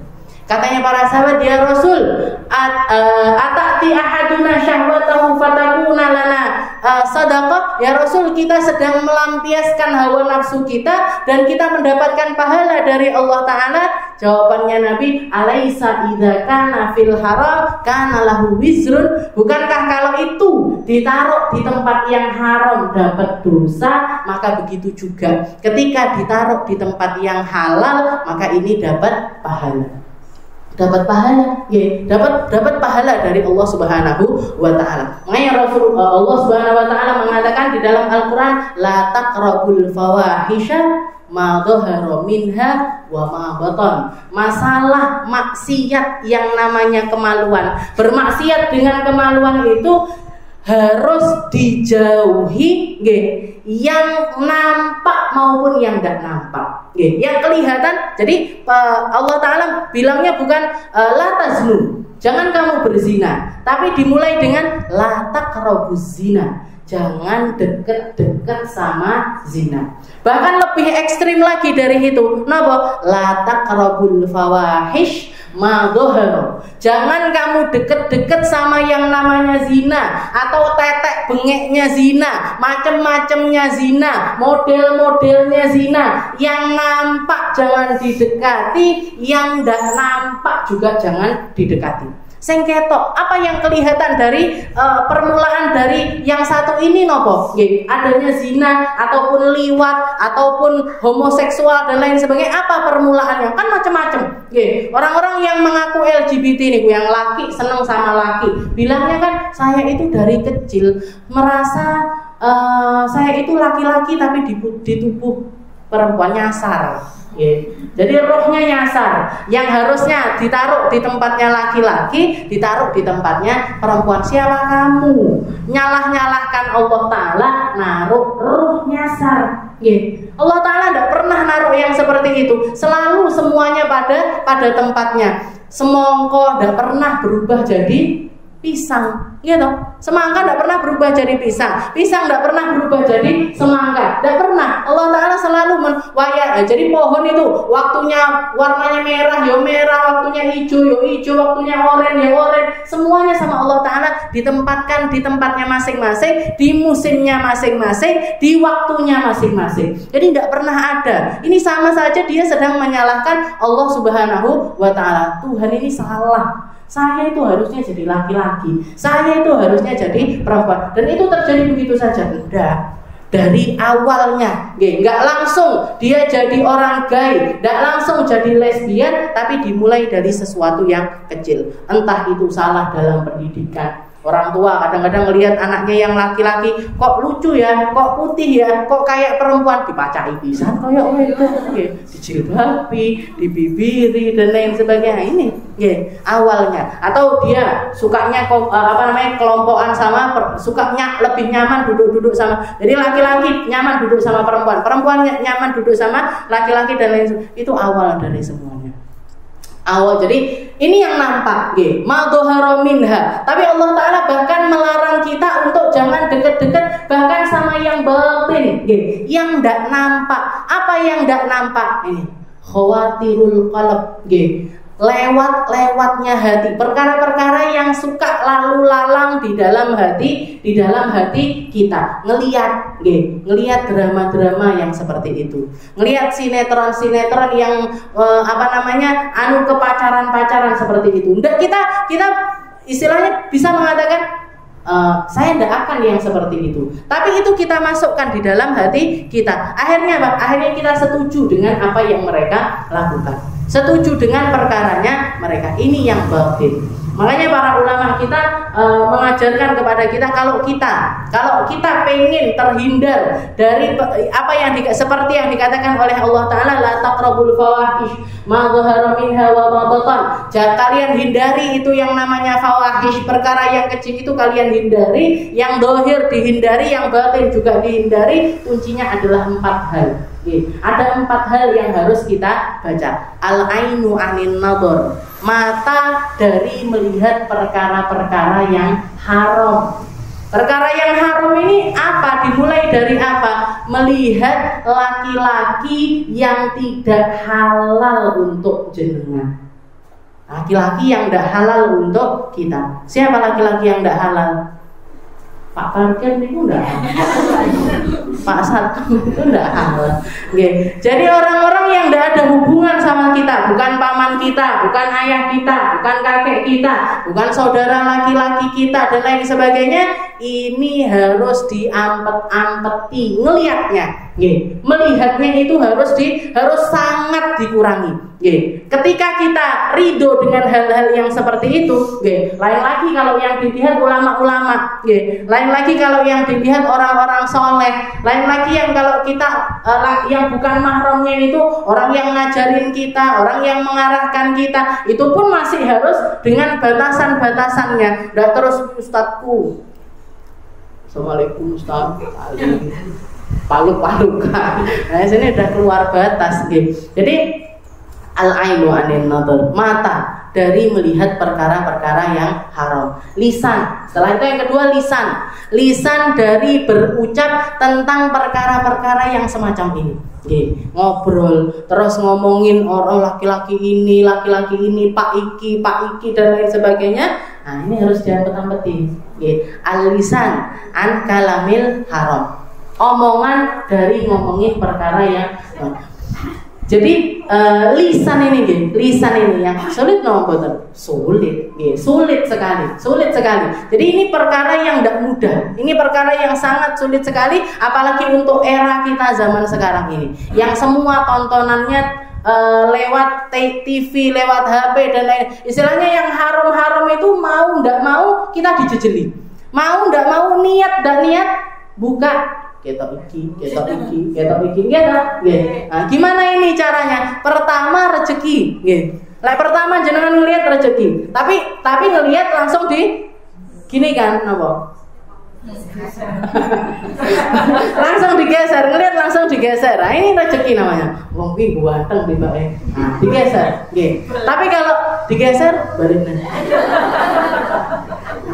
Katanya para sahabat, ya Rasul, atati ahaduna syahwatahu fatakuna lana sadaqah. Ya Rasul, kita sedang melampiaskan hawa nafsu kita dan kita mendapatkan pahala dari Allah Ta'ala. Jawabannya Nabi, alaisa idza kana fil haram kana lahu wizrun. Bukankah kalau itu ditaruh di tempat yang haram dapat dosa, maka begitu juga ketika ditaruh di tempat yang halal, maka ini dapat pahala. Dapat pahala, ya, dapat pahala dari Allah Subhanahu wa Ta'ala. Makanya Allah Subhanahu wa Ta'ala mengatakan di dalam Al-Qur'an, la taqrabul fawahisha ma dhahara minha wa ma batan. Masalah maksiat yang namanya kemaluan, bermaksiat dengan kemaluan itu harus dijauhi, yang nampak maupun yang tidak nampak, yang kelihatan. Jadi Allah Ta'ala bilangnya bukan la taznu, jangan kamu berzina, tapi dimulai dengan la taqrabuz zina, jangan deket-deket sama zina. Bahkan lebih ekstrim lagi dari itu, napa? La taqrabul fawahish ma dhahara. Jangan kamu deket-deket sama yang namanya zina, atau tetek bengeknya zina, macem-macemnya zina, model-modelnya zina. Yang nampak jangan didekati, yang tidak nampak juga jangan didekati. Sengketok, apa yang kelihatan dari permulaan dari yang satu ini nopo? Adanya zina ataupun liwat ataupun homoseksual dan lain sebagainya. Apa permulaannya? Kan macam-macam. Orang-orang yang mengaku LGBT nih, yang laki seneng sama laki, bilangnya kan saya itu dari kecil merasa saya itu laki-laki tapi di tubuh perempuan, nyasar. Jadi rohnya nyasar, yang harusnya ditaruh di tempatnya laki-laki ditaruh di tempatnya perempuan. Siapa kamu nyalah-nyalahkan Allah Ta'ala, naruh roh nyasar. Allah Ta'ala tidak pernah naruh yang seperti itu, selalu semuanya pada tempatnya. Semongko tidak pernah berubah jadi pisang, gitu. Semangka tidak pernah berubah jadi pisang, pisang tidak pernah berubah jadi semangka, tidak pernah. Allah Ta'ala selalu jadi pohon itu waktunya warnanya merah, ya merah, waktunya hijau, ya hijau, waktunya oranye, ya oranye. Semuanya sama Allah Ta'ala ditempatkan di tempatnya masing-masing, di musimnya masing-masing, di waktunya masing-masing. Jadi tidak pernah ada. Ini sama saja dia sedang menyalahkan Allah Subhanahu wa Ta'ala. Tuhan ini salah. Saya itu harusnya jadi laki-laki, saya itu harusnya jadi perempuan. Dan itu terjadi begitu saja? Enggak. Dari awalnya, enggak langsung dia jadi orang gay, enggak langsung jadi lesbian, tapi dimulai dari sesuatu yang kecil. Entah itu salah dalam pendidikan. Orang tua kadang-kadang melihat anaknya yang laki-laki, kok lucu ya, kok putih ya, kok kayak perempuan, dipacai pisan kayak itu, dijilbabi, dibibiri dan lain sebagainya. Ini awalnya. Atau dia sukanya kelompokan sama, sukanya lebih nyaman duduk-duduk sama. Jadi laki-laki nyaman duduk sama perempuan, perempuan nyaman duduk sama laki-laki dan lain sebagainya. Itu awal dari semuanya. Jadi ini yang nampak, ma dhahara minha. Tapi Allah Ta'ala bahkan melarang kita untuk jangan deket-deket bahkan sama yang batin, yang tidak nampak. Apa yang tidak nampak? Ini khawatirul qalb, lewat-lewatnya hati, perkara-perkara yang suka lalu lalang di dalam hati kita. Ngelihat drama-drama yang seperti itu, ngelihat sinetron-sinetron yang kepacaran-pacaran seperti itu. Nggak, kita istilahnya bisa mengatakan saya tidak akan yang seperti itu, tapi itu kita masukkan di dalam hati kita. Akhirnya apa? Akhirnya kita setuju dengan apa yang mereka lakukan, setuju dengan perkaranya mereka. Ini yang batin. Makanya para ulama kita mengajarkan kepada kita, kalau kita pengen terhindar dari apa yang seperti yang dikatakan oleh Allah Ta'ala, la taqrabul fawahish ma dhahara minha wa ma batan. Kalian hindari itu yang namanya fawahish, perkara yang kecil itu kalian hindari, yang zahir dihindari, yang batin juga dihindari. Kuncinya adalah 4 hal. Ada 4 hal yang harus kita baca. Al-ainu anin nadhar, mata dari melihat perkara-perkara yang haram. Perkara yang haram ini apa? Dimulai dari apa? Melihat laki-laki yang tidak halal untuk jenengan. Laki-laki yang tidak halal untuk kita. Siapa laki-laki yang tidak halal? Pak Parkir itu tidak halal. Pak Satpam itu tidak halal. Okay. Jadi orang-orang yang tidak ada hubungan sama kita, bukan paman kita, bukan ayah kita, bukan kakek kita, bukan saudara laki-laki kita dan lain sebagainya, ini harus diampet-ampeti ngelihatnya. Okay. Melihatnya itu harus sangat dikurangi. Okay. Ketika kita ridho dengan hal-hal yang seperti itu, okay. Lain lagi kalau yang dilihat ulama-ulama, okay. Lain lagi kalau yang dilihat orang-orang soleh, lain lagi yang kalau kita yang bukan mahramnya itu orang yang ngajarin kita, orang yang mengarahkan kita, itu pun masih harus dengan batasan-batasannya. Udah terus Ustadku, Assalamualaikum Ustaz, paluk-palukan. Nah sini udah keluar batas, gitu. Jadi al-ainu anin nadhar, mata dari melihat perkara-perkara yang haram. Lisan, setelah itu yang kedua lisan dari berucap tentang perkara-perkara yang semacam ini. Ngobrol, terus ngomongin orang laki-laki ini, Pak Iki dan lain sebagainya. Nah ini harus diampet-ampetin. Al-lisan an kalamil haram, omongan dari ngomongin perkara yang jadi lisan ini yang sulit nomor sulit sekali. Jadi ini perkara yang tidak mudah, ini perkara yang sangat sulit sekali, apalagi untuk era kita zaman sekarang ini, yang semua tontonannya lewat TV, lewat HP dan lain. Istilahnya yang haram-haram itu mau tidak mau kita dijejeli, mau tidak mau niat buka. Kita iki. Nah, gimana ini caranya? Pertama rezeki, pertama jenengan ngelihat rezeki, tapi ngelihat langsung di gini kan, apa? Langsung digeser, ngelihat langsung digeser. Nah, ini rezeki namanya. Wong iki ganteng tibake. Nah, digeser, nggih. Tapi kalau digeser balik nang.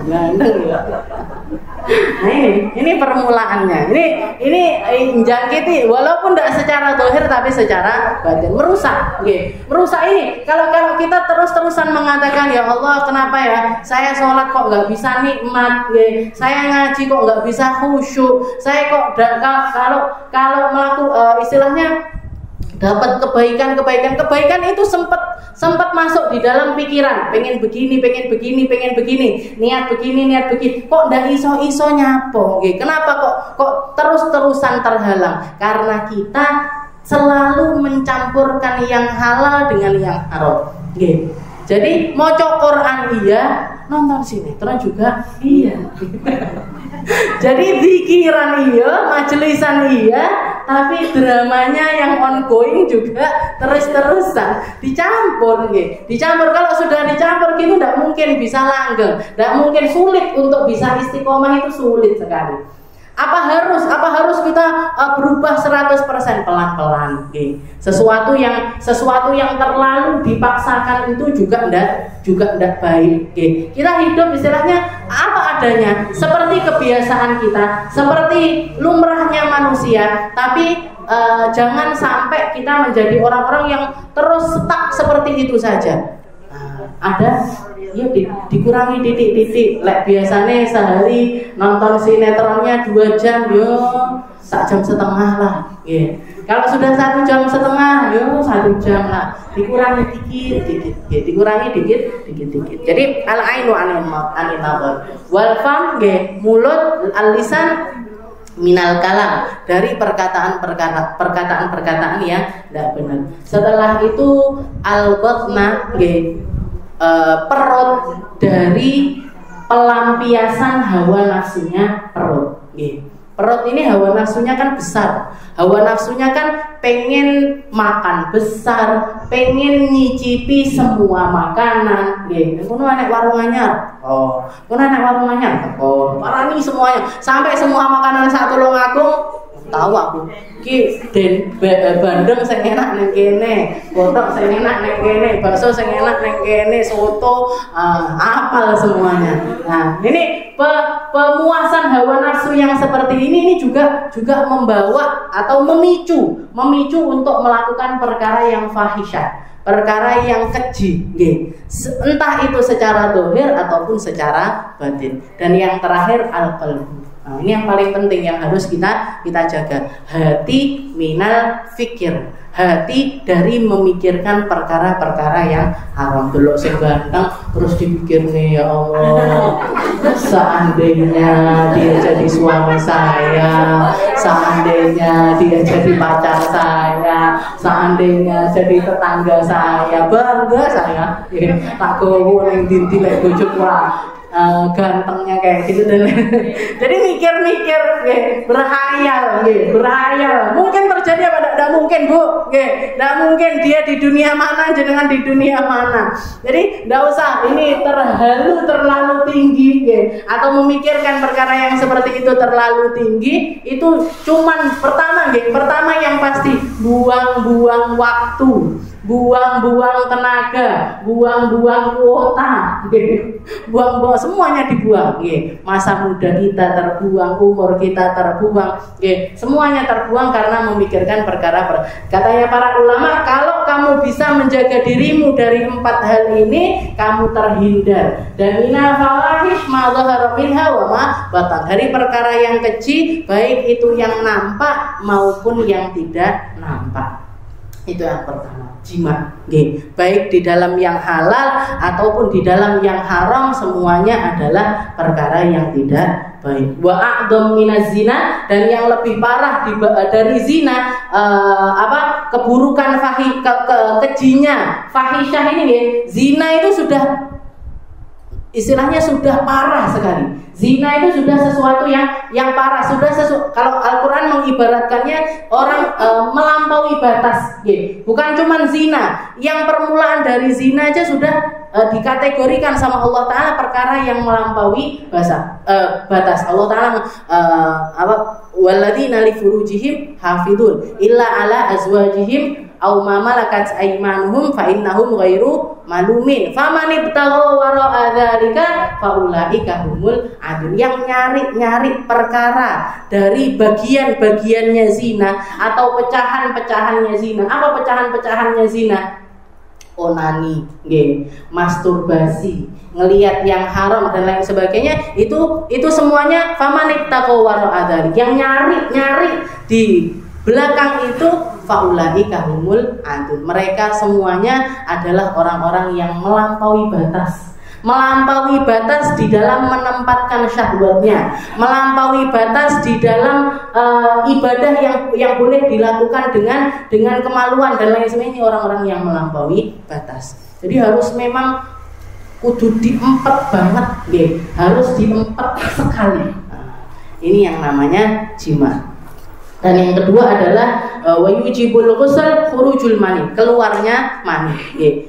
Ganteng ya. Nah ini permulaannya. Ini menjangkiti walaupun tidak secara zahir tapi secara batin, merusak. Merusak ini kalau kita terus-terusan mengatakan ya Allah kenapa ya saya sholat kok nggak bisa nikmat, saya ngaji kok nggak bisa khusyuk, saya kok kalau melakukan istilahnya dapat kebaikan itu sempat masuk di dalam pikiran, pengen begini, niat begini, kok ndak iso nyapo, kenapa kok terus-terusan terhalang? Karena kita selalu mencampurkan yang halal dengan yang haram. Jadi maca Quran iya, nonton sinetron juga iya. Jadi pikiran iya, majelisan iya, tapi dramanya yang ongoing juga terus-terusan dicampur. Kalau sudah dicampur gitu tidak mungkin bisa langgeng, tidak mungkin, sulit untuk bisa istiqomah, itu sulit sekali. Apa harus kita berubah 100%? Pelan-pelan. Sesuatu yang terlalu dipaksakan itu juga enggak baik. Kita hidup istilahnya apa adanya, seperti kebiasaan kita, seperti lumrahnya manusia, tapi jangan sampai kita menjadi orang-orang yang terus stuck seperti itu saja. Ada ya dikurangi titik-titik. Lek biasanya sehari nonton sinetronnya 2 jam, yo 1 jam setengah lah. Kalau sudah 1 jam setengah, yo 1 jam lah. Dikurangi dikit, dikurangi dikit. Jadi al-ainu anil nadhar, wal fam mulut, al-lisan minal kalam, dari perkataan yang tidak benar. Setelah itu al-batna, perut, dari pelampiasan hawa nafsunya perut. Perut ini hawa nafsunya kan besar, hawa nafsunya kan pengen makan besar, pengen nyicipi semua makanan. Kuno anak warung anyar, parani semuanya, sampai semua makanan satu long agung tahu aku ki bandeng sing enak ning kene, botok sing enak ning kene, bakso sing enak ning kene, soto apal semuanya. Nah, ini pemuasan hawa nafsu yang seperti ini juga membawa atau memicu untuk melakukan perkara yang fahisyah, perkara yang keji, entah itu secara dohir ataupun secara batin. Dan yang terakhir al-qalbu. Nah, ini yang paling penting yang harus kita jaga. Hati minal fikir, hati dari memikirkan perkara-perkara yang haram. Delok sing ganteng terus dipikir nih, ya Allah, seandainya dia jadi suami saya, seandainya dia jadi pacar saya, seandainya jadi tetangga saya, bangga saya. Tak gowo ning dinti lek bojoku gantengnya kayak gitu. Dan jadi mikir-mikir, berhayal. Mungkin terjadi apa? Tidak mungkin, Bu. Tidak mungkin dia di dunia mana, jenengan di dunia mana. Jadi tidak usah ini terlalu tinggi, atau memikirkan perkara yang seperti itu terlalu tinggi. Itu cuman pertama yang pasti buang-buang waktu, buang-buang tenaga, buang-buang kuota, buang-buang semuanya dibuang. Masa muda kita terbuang, umur kita terbuang, semuanya terbuang karena memikirkan perkara. Katanya para ulama, kalau kamu bisa menjaga dirimu dari 4 hal ini, kamu terhindar. Dan minal fawahish ma dhahara minha wa ma batan, dari perkara yang keji, baik itu yang nampak maupun yang tidak nampak. Itu yang pertama, jima. Baik di dalam yang halal ataupun di dalam yang haram, semuanya adalah perkara yang tidak baik. Wa a'dham minaz zina, dan yang lebih parah dari zina, keburukan kejinya fahisyah ini, zina itu sudah istilahnya sudah parah sekali. Zina itu sudah sesuatu yang parah, kalau Al-Quran mengibaratkannya orang melampaui batas, bukan cuma zina, yang permulaan dari zina aja sudah dikategorikan sama Allah Ta'ala perkara yang melampaui batas. Allah Ta'ala walladzina li furujihim hafidun illa ala azwajihim aw ma malakat aymanuhum fa innahum ghairu malumin faman ibtagha wara'a dzalika fa ulaika humul adun. Yang nyari perkara dari bagian-bagiannya zina atau pecahan-pecahannya zina. Apa pecahan-pecahannya zina? Onani, masturbasi, ngelihat yang haram dan lain sebagainya, itu semuanya faman ibtagha wara'a dzalika. Yang nyari di belakang itu faulaika humul adun. Mereka semuanya adalah orang-orang yang melampaui batas. Melampaui batas di dalam menempatkan syahwatnya, melampaui batas di dalam ibadah yang boleh dilakukan dengan kemaluan dan lain sebagainya. Orang-orang yang melampaui batas. Jadi harus memang kudu diempet banget, harus diempet sekali. Ini yang namanya jima. Dan yang kedua adalah wayujibul ghusl khurujul mani, keluarnya mani.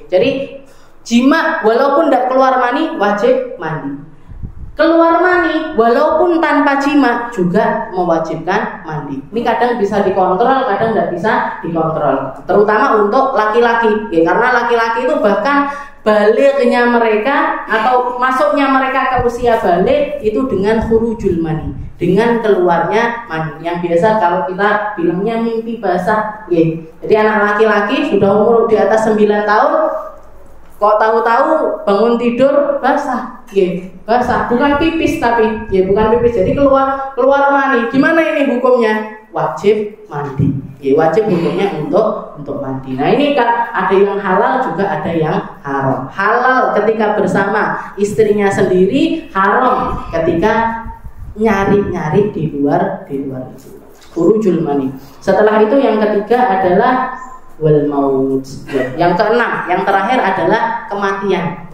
Jadi jima walaupun tidak keluar mani wajib mandi. Keluar mani walaupun tanpa jima juga mewajibkan mandi. Ini kadang bisa dikontrol, kadang tidak bisa dikontrol. Terutama untuk laki-laki, karena laki-laki itu bahkan balignya mereka atau masuknya mereka ke usia baligh itu dengan khurujul mani, dengan keluarnya mani, yang biasa kalau kita bilangnya mimpi basah. Jadi anak laki-laki sudah umur di atas 9 tahun kok tahu-tahu bangun tidur basah, basah, bukan pipis tapi, bukan pipis, jadi keluar mani. Gimana ini hukumnya? Wajib mandi, wajib hukumnya untuk mandi. Nah ini kan ada yang halal juga ada yang haram. Halal ketika bersama istrinya sendiri, haram ketika nyari di luar itu. Khurujul mani. Setelah itu yang ketiga adalah wal maut. Yang keenam, yang terakhir adalah kematian.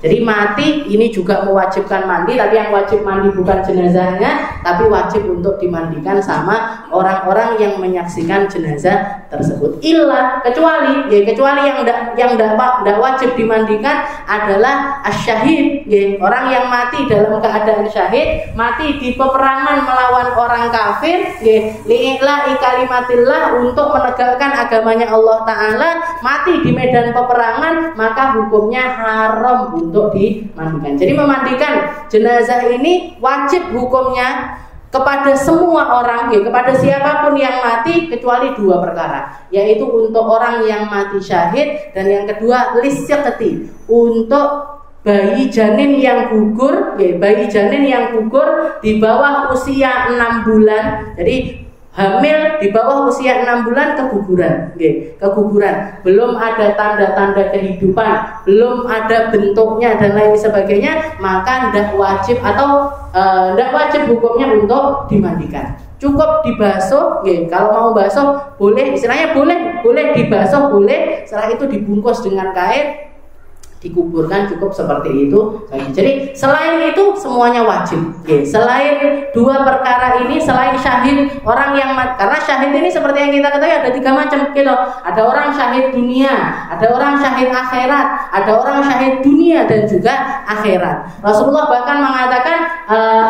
Jadi mati ini juga mewajibkan mandi, tapi yang wajib mandi bukan jenazahnya, tapi wajib untuk dimandikan sama orang-orang yang menyaksikan jenazah tersebut. Illa kecuali yang tidak wajib dimandikan adalah asyahid, orang yang mati dalam keadaan syahid, mati di peperangan melawan orang kafir, li'ila'i kalimatillah, untuk menegakkan agamanya Allah Ta'ala, mati di medan peperangan, maka hukumnya haram untuk dimandikan. Jadi memandikan jenazah ini wajib hukumnya kepada semua orang, kepada siapapun yang mati, kecuali dua perkara, yaitu untuk orang yang mati syahid, dan yang kedua lisyaqati, untuk bayi janin yang gugur, bayi janin yang gugur di bawah usia 6 bulan. Jadi hamil di bawah usia 6 bulan keguguran, belum ada tanda-tanda kehidupan, belum ada bentuknya dan lain sebagainya, maka tidak wajib atau tidak wajib hukumnya untuk dimandikan. Cukup dibasuh, kalau mau basuh boleh, istilahnya boleh dibasuh, boleh. Setelah itu dibungkus dengan kain, dikuburkan, cukup seperti itu. Jadi selain itu semuanya wajib. Selain dua perkara ini, selain syahid, orang yang karena syahid ini seperti yang kita ketahui ada 3 macam gitu. Ada orang syahid dunia, ada orang syahid akhirat, ada orang syahid dunia dan juga akhirat. Rasulullah bahkan mengatakan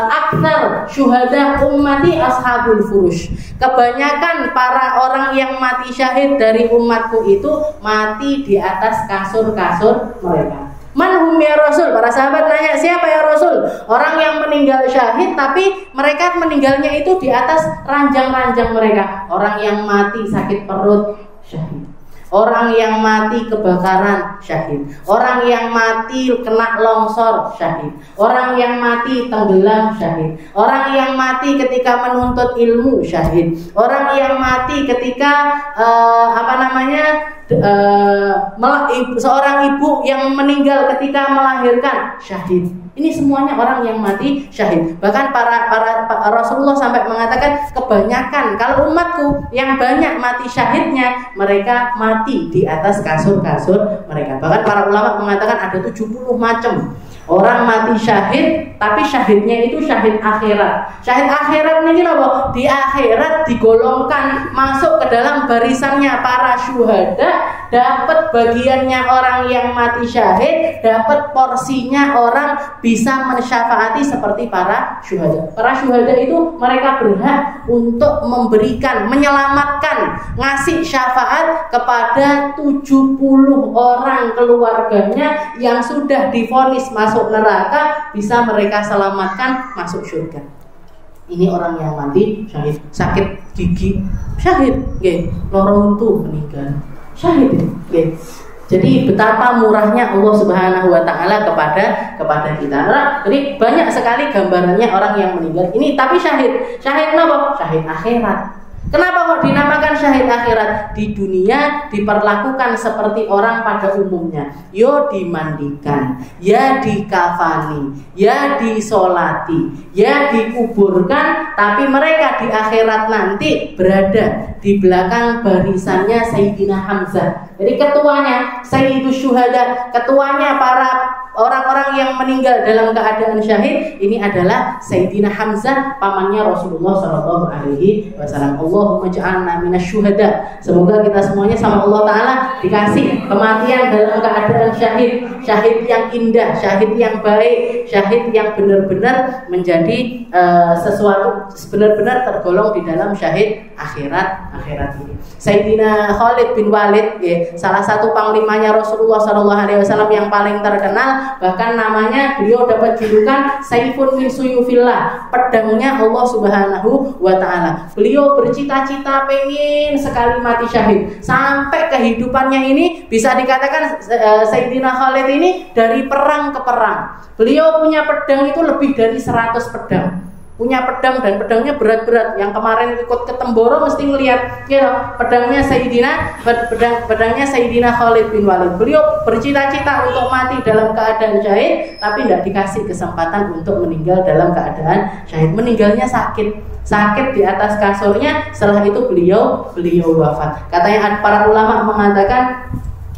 aktsar syuhada ummati ashabul furush. Kebanyakan para orang yang mati syahid dari umatku itu mati di atas kasur-kasur mereka. Manhum ya Rasul? Para sahabat tanya, siapa ya Rasul? Orang yang meninggal syahid tapi mereka meninggalnya itu di atas ranjang-ranjang mereka. Orang yang mati sakit perut syahid, orang yang mati kebakaran syahid, orang yang mati kena longsor syahid, orang yang mati tenggelam syahid, orang yang mati ketika menuntut ilmu syahid, orang yang mati ketika seorang ibu yang meninggal ketika melahirkan syahid. Ini semuanya orang yang mati syahid. Bahkan para Rasulullah sampai mengatakan kebanyakan kalau umatku yang banyak mati syahidnya, mereka mati di atas kasur-kasur mereka. Bahkan para ulama mengatakan ada 70 macam orang mati syahid, tapi syahidnya itu syahid akhirat. Syahid akhirat ini apa? Di akhirat digolongkan masuk ke dalam barisannya para syuhada, dapat bagiannya orang yang mati syahid, dapat porsinya orang bisa mensyafaati seperti para syuhada. Para syuhada itu mereka berhak untuk memberikan, menyelamatkan, ngasih syafaat kepada 70 orang keluarganya yang sudah divonis masuk neraka, bisa mereka selamatkan masuk surga. Ini orang yang mati syahid, sakit gigi syahid, loro untu meninggal syahid. Jadi betapa murahnya Allah Subhanahu wa taala kepada kita. Jadi banyak sekali gambarannya orang yang meninggal ini tapi syahid. Syahid apa? Syahid akhirat. Kenapa kok dinamakan syahid akhirat? Di dunia diperlakukan seperti orang pada umumnya. Yo dimandikan, ya dikafani, ya disolati, ya dikuburkan. Tapi mereka di akhirat nanti berada di belakang barisannya Sayyidina Hamzah. Jadi ketuanya Sayyidus Syuhada, ketuanya para orang-orang yang meninggal dalam keadaan syahid ini adalah Sayyidina Hamzah, pamannya Rasulullah SAW. Allahumma ja'alna minasyuhada. Semoga kita semuanya sama Allah Ta'ala dikasih kematian dalam keadaan syahid, syahid yang indah, syahid yang baik, syahid yang benar-benar menjadi sesuatu, benar-benar tergolong di dalam syahid akhirat ini. Sayyidina Khalid bin Walid, salah satu panglimanya Rasulullah SAW yang paling terkenal, bahkan namanya beliau dapat julukan Saifun min Suyufillah, pedangnya Allah Subhanahu wa taala. Beliau bercita-cita pengen sekali mati syahid, sampai kehidupannya ini bisa dikatakan Sayyidina Khalid ini dari perang ke perang. Beliau punya pedang itu lebih dari 100 pedang. Punya pedang dan pedangnya berat-berat. Yang kemarin ikut ke Temboro mesti ngelihat pedangnya Sayyidina Khalid bin Walid. Beliau bercita-cita untuk mati dalam keadaan syahid, tapi tidak dikasih kesempatan untuk meninggal dalam keadaan syahid. Meninggalnya sakit di atas kasurnya. Setelah itu beliau wafat. Katanya para ulama mengatakan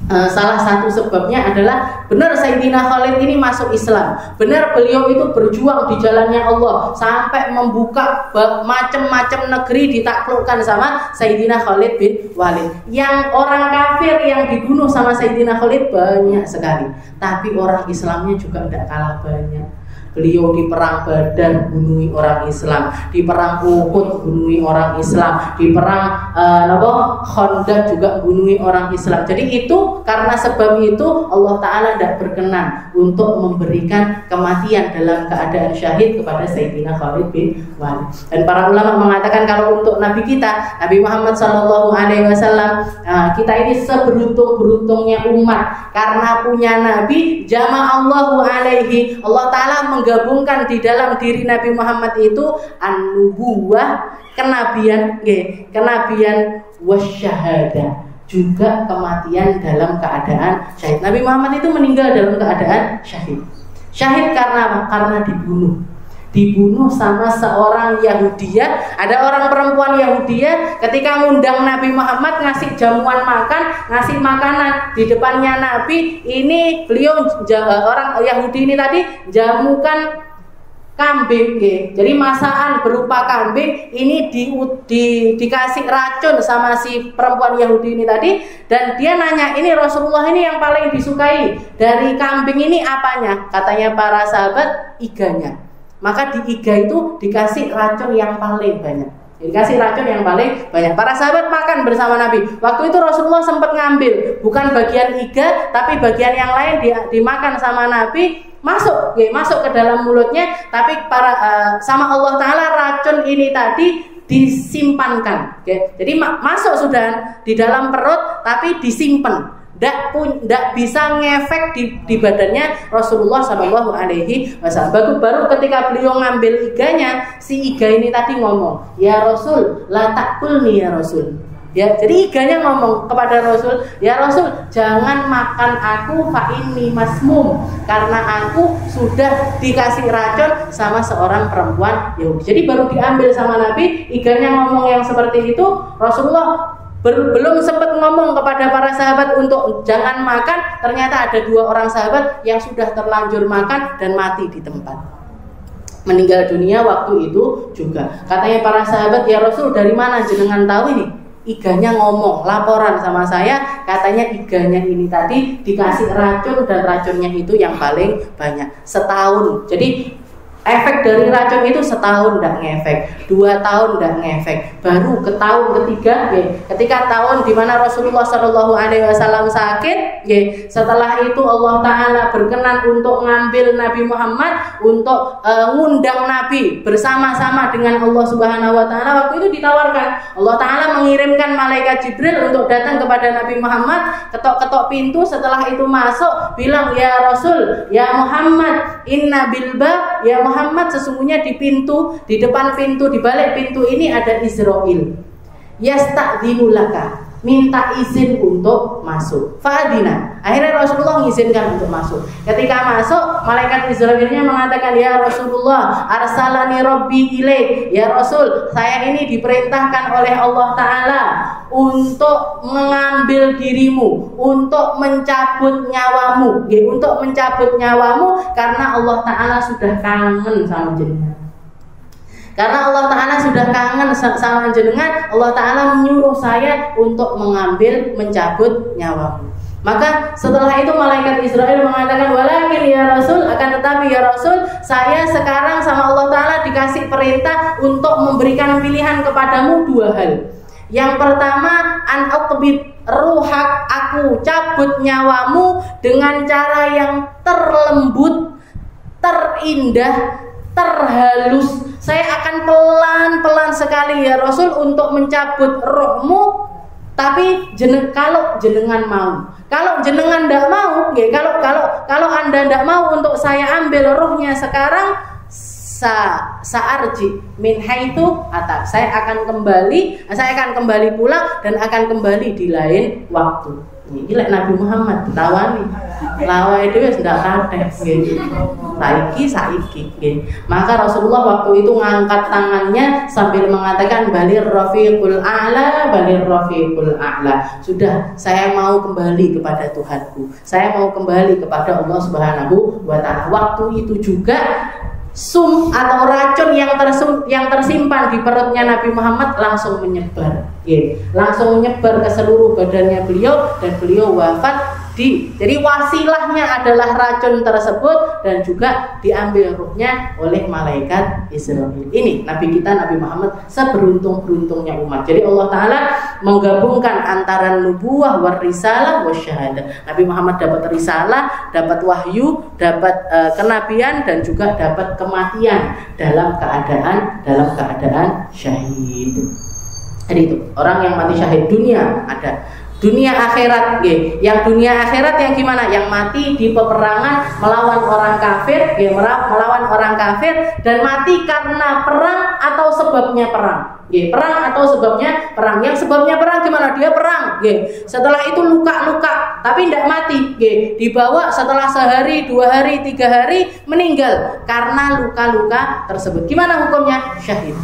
salah satu sebabnya adalah benar Sayyidina Khalid ini masuk Islam, benar beliau itu berjuang di jalannya Allah sampai membuka macam-macam negeri ditaklukkan sama Sayyidina Khalid bin Walid. Yang orang kafir yang dibunuh sama Sayyidina Khalid banyak sekali, tapi orang Islamnya juga tidak kalah banyak. Beliau di perang Badar bunuhi orang Islam, di perang Uhud bunuhi orang Islam, di perang Khandaq juga bunuhi orang Islam. Jadi itu karena sebab itu Allah Ta'ala tidak berkenan untuk memberikan kematian dalam keadaan syahid kepada Sayyidina Khalid bin Walid. Dan para ulama mengatakan kalau untuk Nabi kita, Nabi Muhammad SAW, kita ini seberuntung-beruntungnya umat karena punya Nabi jama'allahu alaihi. Allah Ta'ala menggabungkan di dalam diri Nabi Muhammad itu an-nubuwah, kenabian, kenabian wasyahada, juga kematian dalam keadaan syahid. Nabi Muhammad itu meninggal dalam keadaan syahid. Syahid karena apa? Karena dibunuh sama seorang Yahudiyah. Ada orang perempuan Yahudiyah ketika ngundang Nabi Muhammad, ngasih jamuan makan, ngasih makanan di depannya Nabi. Ini beliau orang Yahudi ini tadi jamukan kambing, jadi masakan berupa kambing ini dikasih racun sama si perempuan Yahudi ini tadi, dan dia nanya, ini Rasulullah ini yang paling disukai dari kambing ini apanya? Katanya para sahabat, iganya. Maka di iga itu dikasih racun yang paling banyak. Dikasih racun yang paling banyak. Para sahabat makan bersama Nabi. Waktu itu Rasulullah sempat ngambil bukan bagian iga, tapi bagian yang lain dimakan sama Nabi. Masuk ke dalam mulutnya, tapi sama Allah Ta'ala racun ini tadi disimpankan. Jadi masuk sudah di dalam perut, tapi disimpan. Tidak bisa ngefek di badannya Rasulullah Shallallahu Alaihi Wasallam. Baru ketika beliau ngambil iganya, si iga ini tadi ngomong, ya Rasul, la takulni ya Rasul. Ya, jadi iganya ngomong kepada Rasul, ya Rasul, jangan makan aku, fa inni masmum, karena aku sudah dikasih racun sama seorang perempuan Yahudi. Jadi baru diambil sama Nabi, iganya ngomong yang seperti itu. Rasulullah belum sempat ngomong kepada para sahabat untuk jangan makan, ternyata ada 2 orang sahabat yang sudah terlanjur makan dan mati di tempat, meninggal dunia waktu itu juga. Katanya para sahabat, ya Rasul, dari mana jenengan tahu ini? Iganya ngomong, laporan sama saya, katanya iganya ini tadi dikasih racun dan racunnya itu yang paling banyak, setahun. Jadi efek dari racun itu setahun tidak ngefek, 2 tahun tidak ngefek, baru ke tahun ketiga, ketika tahun di mana Rasulullah Shallallahu Alaihi Wasallam sakit, setelah itu Allah Ta'ala berkenan untuk ngambil Nabi Muhammad untuk ngundang Nabi bersama-sama dengan Allah Subhanahu Wa Ta'ala. Waktu itu ditawarkan, Allah Ta'ala mengirimkan malaikat Jibril untuk datang kepada Nabi Muhammad, ketok-ketok pintu. Setelah itu masuk, bilang, ya Rasul, ya Muhammad, inna bilbab, ya Muhammad, sesungguhnya di pintu, di depan pintu, di balik pintu ini ada Israil. Yasta'dzinu laka, minta izin untuk masuk. Fa'adina. Akhirnya Rasulullah mengizinkan untuk masuk. Ketika masuk, malaikat Israilnya mengatakan, ya Rasulullah, arsalani Rabbi ilaik. Ya Rasul, saya ini diperintahkan oleh Allah Ta'ala untuk mengambil dirimu, untuk mencabut nyawamu, untuk mencabut nyawamu, karena Allah Ta'ala sudah kangen sama jenengan. Karena Allah Ta'ala sudah kangen sama jenengan, Allah Ta'ala menyuruh saya untuk mencabut nyawamu. Maka setelah itu malaikat Israel mengatakan, walakin ya Rasul, akan tetapi ya Rasul, saya sekarang sama Allah Ta'ala dikasih perintah untuk memberikan pilihan kepadamu 2 hal. Yang pertama, an uqbid ruhak, aku cabut nyawamu dengan cara yang terlembut, terindah, terhalus. Saya akan pelan-pelan sekali ya Rasul untuk mencabut rohmu. Tapi kalau jenengan mau, kalau jenengan tidak mau, kalau Anda tidak mau untuk saya ambil rohnya sekarang, sa'arji min haitsu atak, saya akan kembali pulang dan akan kembali di lain waktu. Iki lek Nabi Muhammad ditawani, lawae dhewe wis ndak katheh nggih. Saiki nggih. Maka Rasulullah waktu itu ngangkat tangannya sambil mengatakan balir rafiqul a'la, balir rafiqul a'la. Sudah, saya mau kembali kepada Tuhanku. Saya mau kembali kepada Allah Subhanahu wa taala. Waktu itu juga sum atau racun yang tersimpan di perutnya Nabi Muhammad langsung menyebar, langsung menyebar ke seluruh badannya beliau dan beliau wafat. Jadi wasilahnya adalah racun tersebut dan juga diambil ruhnya oleh malaikat Israfil. Ini Nabi kita Nabi Muhammad seberuntung-beruntungnya umat. Jadi Allah Ta'ala menggabungkan antara nubuwah war risalah was syahadah. Nabi Muhammad dapat risalah, dapat wahyu, dapat kenabian dan juga dapat kematian dalam keadaan syahid. Jadi itu orang yang mati syahid dunia ada. Dunia akhirat, yang dunia akhirat yang gimana? Yang mati di peperangan melawan orang kafir, melawan orang kafir dan mati karena perang atau sebabnya perang. Perang atau sebabnya perang. Yang sebabnya perang gimana? Dia perang. Setelah itu luka-luka, tapi tidak mati. Dibawa setelah sehari, 2 hari, 3 hari meninggal karena luka-luka tersebut. Gimana hukumnya? Syahid.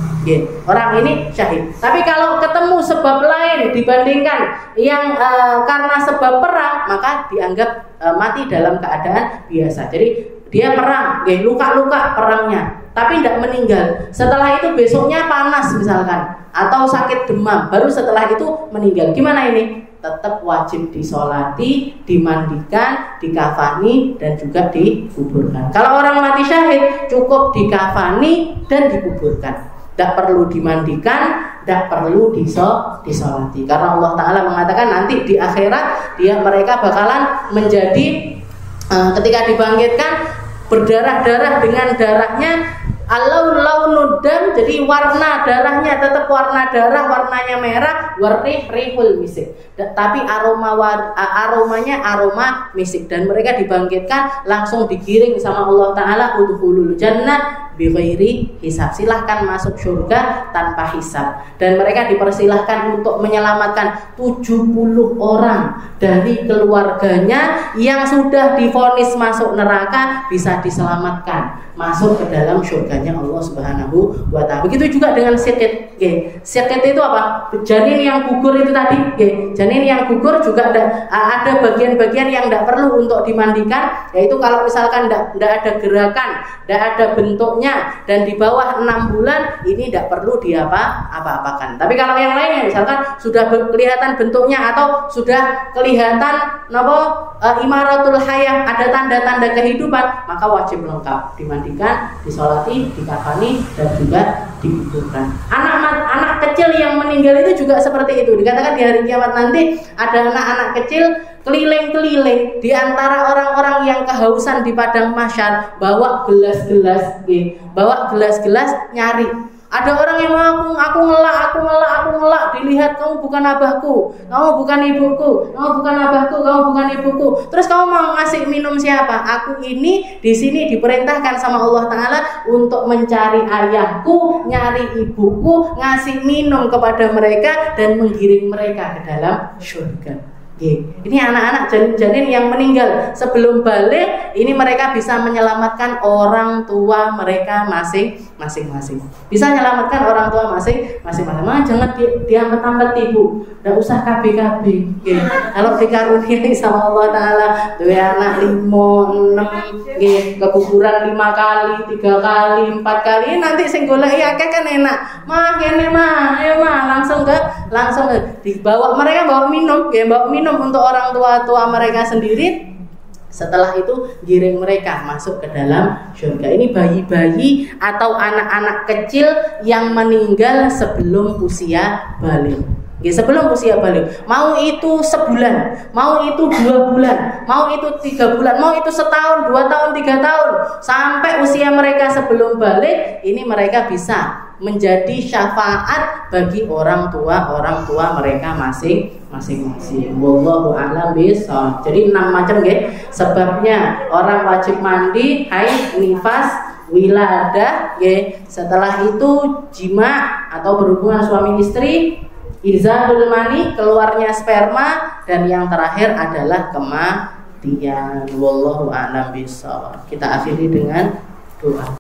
Orang ini syahid. Tapi kalau ketemu sebab lain dibandingkan yang karena sebab perang, maka dianggap mati dalam keadaan biasa. Jadi dia perang, luka-luka perangnya, tapi tidak meninggal. Setelah itu besoknya panas misalkan, atau sakit demam, baru setelah itu meninggal. Gimana ini? Tetap wajib disolati, dimandikan, dikafani dan juga dikuburkan. Kalau orang mati syahid cukup dikafani dan dikuburkan. Tidak perlu dimandikan, tidak perlu disolati. Karena Allah Ta'ala mengatakan nanti di akhirat mereka bakalan menjadi ketika dibangkitkan berdarah-darah dengan darahnya alaun dam, jadi warna darahnya tetap warna darah, warnanya merah, rihul misik. Tapi aromanya aroma misik dan mereka dibangkitkan langsung digiring sama Allah Ta'ala udkhulul jannah bighairi hisab, silahkan masuk surga tanpa hisab. Dan mereka dipersilahkan untuk menyelamatkan 70 orang dari keluarganya yang sudah divonis masuk neraka bisa diselamatkan masuk ke dalam surganya Allah Subhanahu wa ta'ala. Begitu juga dengan sikit. Sikit itu apa? Janin yang gugur itu tadi. Janin yang gugur juga ada bagian-bagian yang tidak perlu untuk dimandikan, yaitu kalau misalkan tidak ada gerakan, tidak ada bentuknya dan di bawah 6 bulan ini tidak perlu apa-apakan. Tapi kalau yang lainnya misalkan sudah kelihatan bentuknya atau sudah kelihatan imaratul hayah, ada tanda-tanda kehidupan, maka wajib lengkap dimandikan, disolati, dikafani dan juga dikuburkan. Anak kecil yang meninggal itu juga seperti itu. Dikatakan di hari kiamat nanti ada anak-anak kecil keliling-keliling di antara orang-orang yang kehausan di padang mahsyar, bawa gelas-gelas nyari. Ada orang yang aku ngelak, dilihat kamu bukan abahku, kamu bukan ibuku, kamu bukan abahku, kamu bukan ibuku. Terus kamu mau ngasih minum siapa? Aku ini di sini diperintahkan sama Allah Ta'ala untuk mencari ayahku, nyari ibuku, ngasih minum kepada mereka dan menggiring mereka ke dalam surga. Ini anak-anak janin-janin yang meninggal sebelum balik, ini mereka bisa menyelamatkan orang tua mereka masing-masing. Bisa menyelamatkan orang tua masing-masing. Jangan diambil-ambil ibu, tidak usah KB. Kalau dikaruniai sama Allah Ta'ala, dua anak 5, 6, keguguran 5 kali, 3 kali, 4 kali, nanti sing golek akeh kan enak. Ayo langsung dibawa, mereka bawa minum untuk orang tua mereka sendiri. Setelah itu giring mereka masuk ke dalam surga. Ini bayi-bayi atau anak-anak kecil yang meninggal sebelum usia balik. Sebelum usia balik, mau itu sebulan, mau itu 2 bulan, mau itu 3 bulan, mau itu setahun, 2 tahun, 3 tahun, sampai usia mereka sebelum balik, ini mereka bisa menjadi syafaat bagi orang tua mereka masing-masing. Wallahu a'lam bishawab. Jadi 6 macam sebabnya orang wajib mandi, haid, nifas, wiladah, setelah itu jima atau berhubungan suami istri, izalul mani, keluarnya sperma, dan yang terakhir adalah kematian. Wallahu a'lam bishawab. Kita akhiri dengan doa.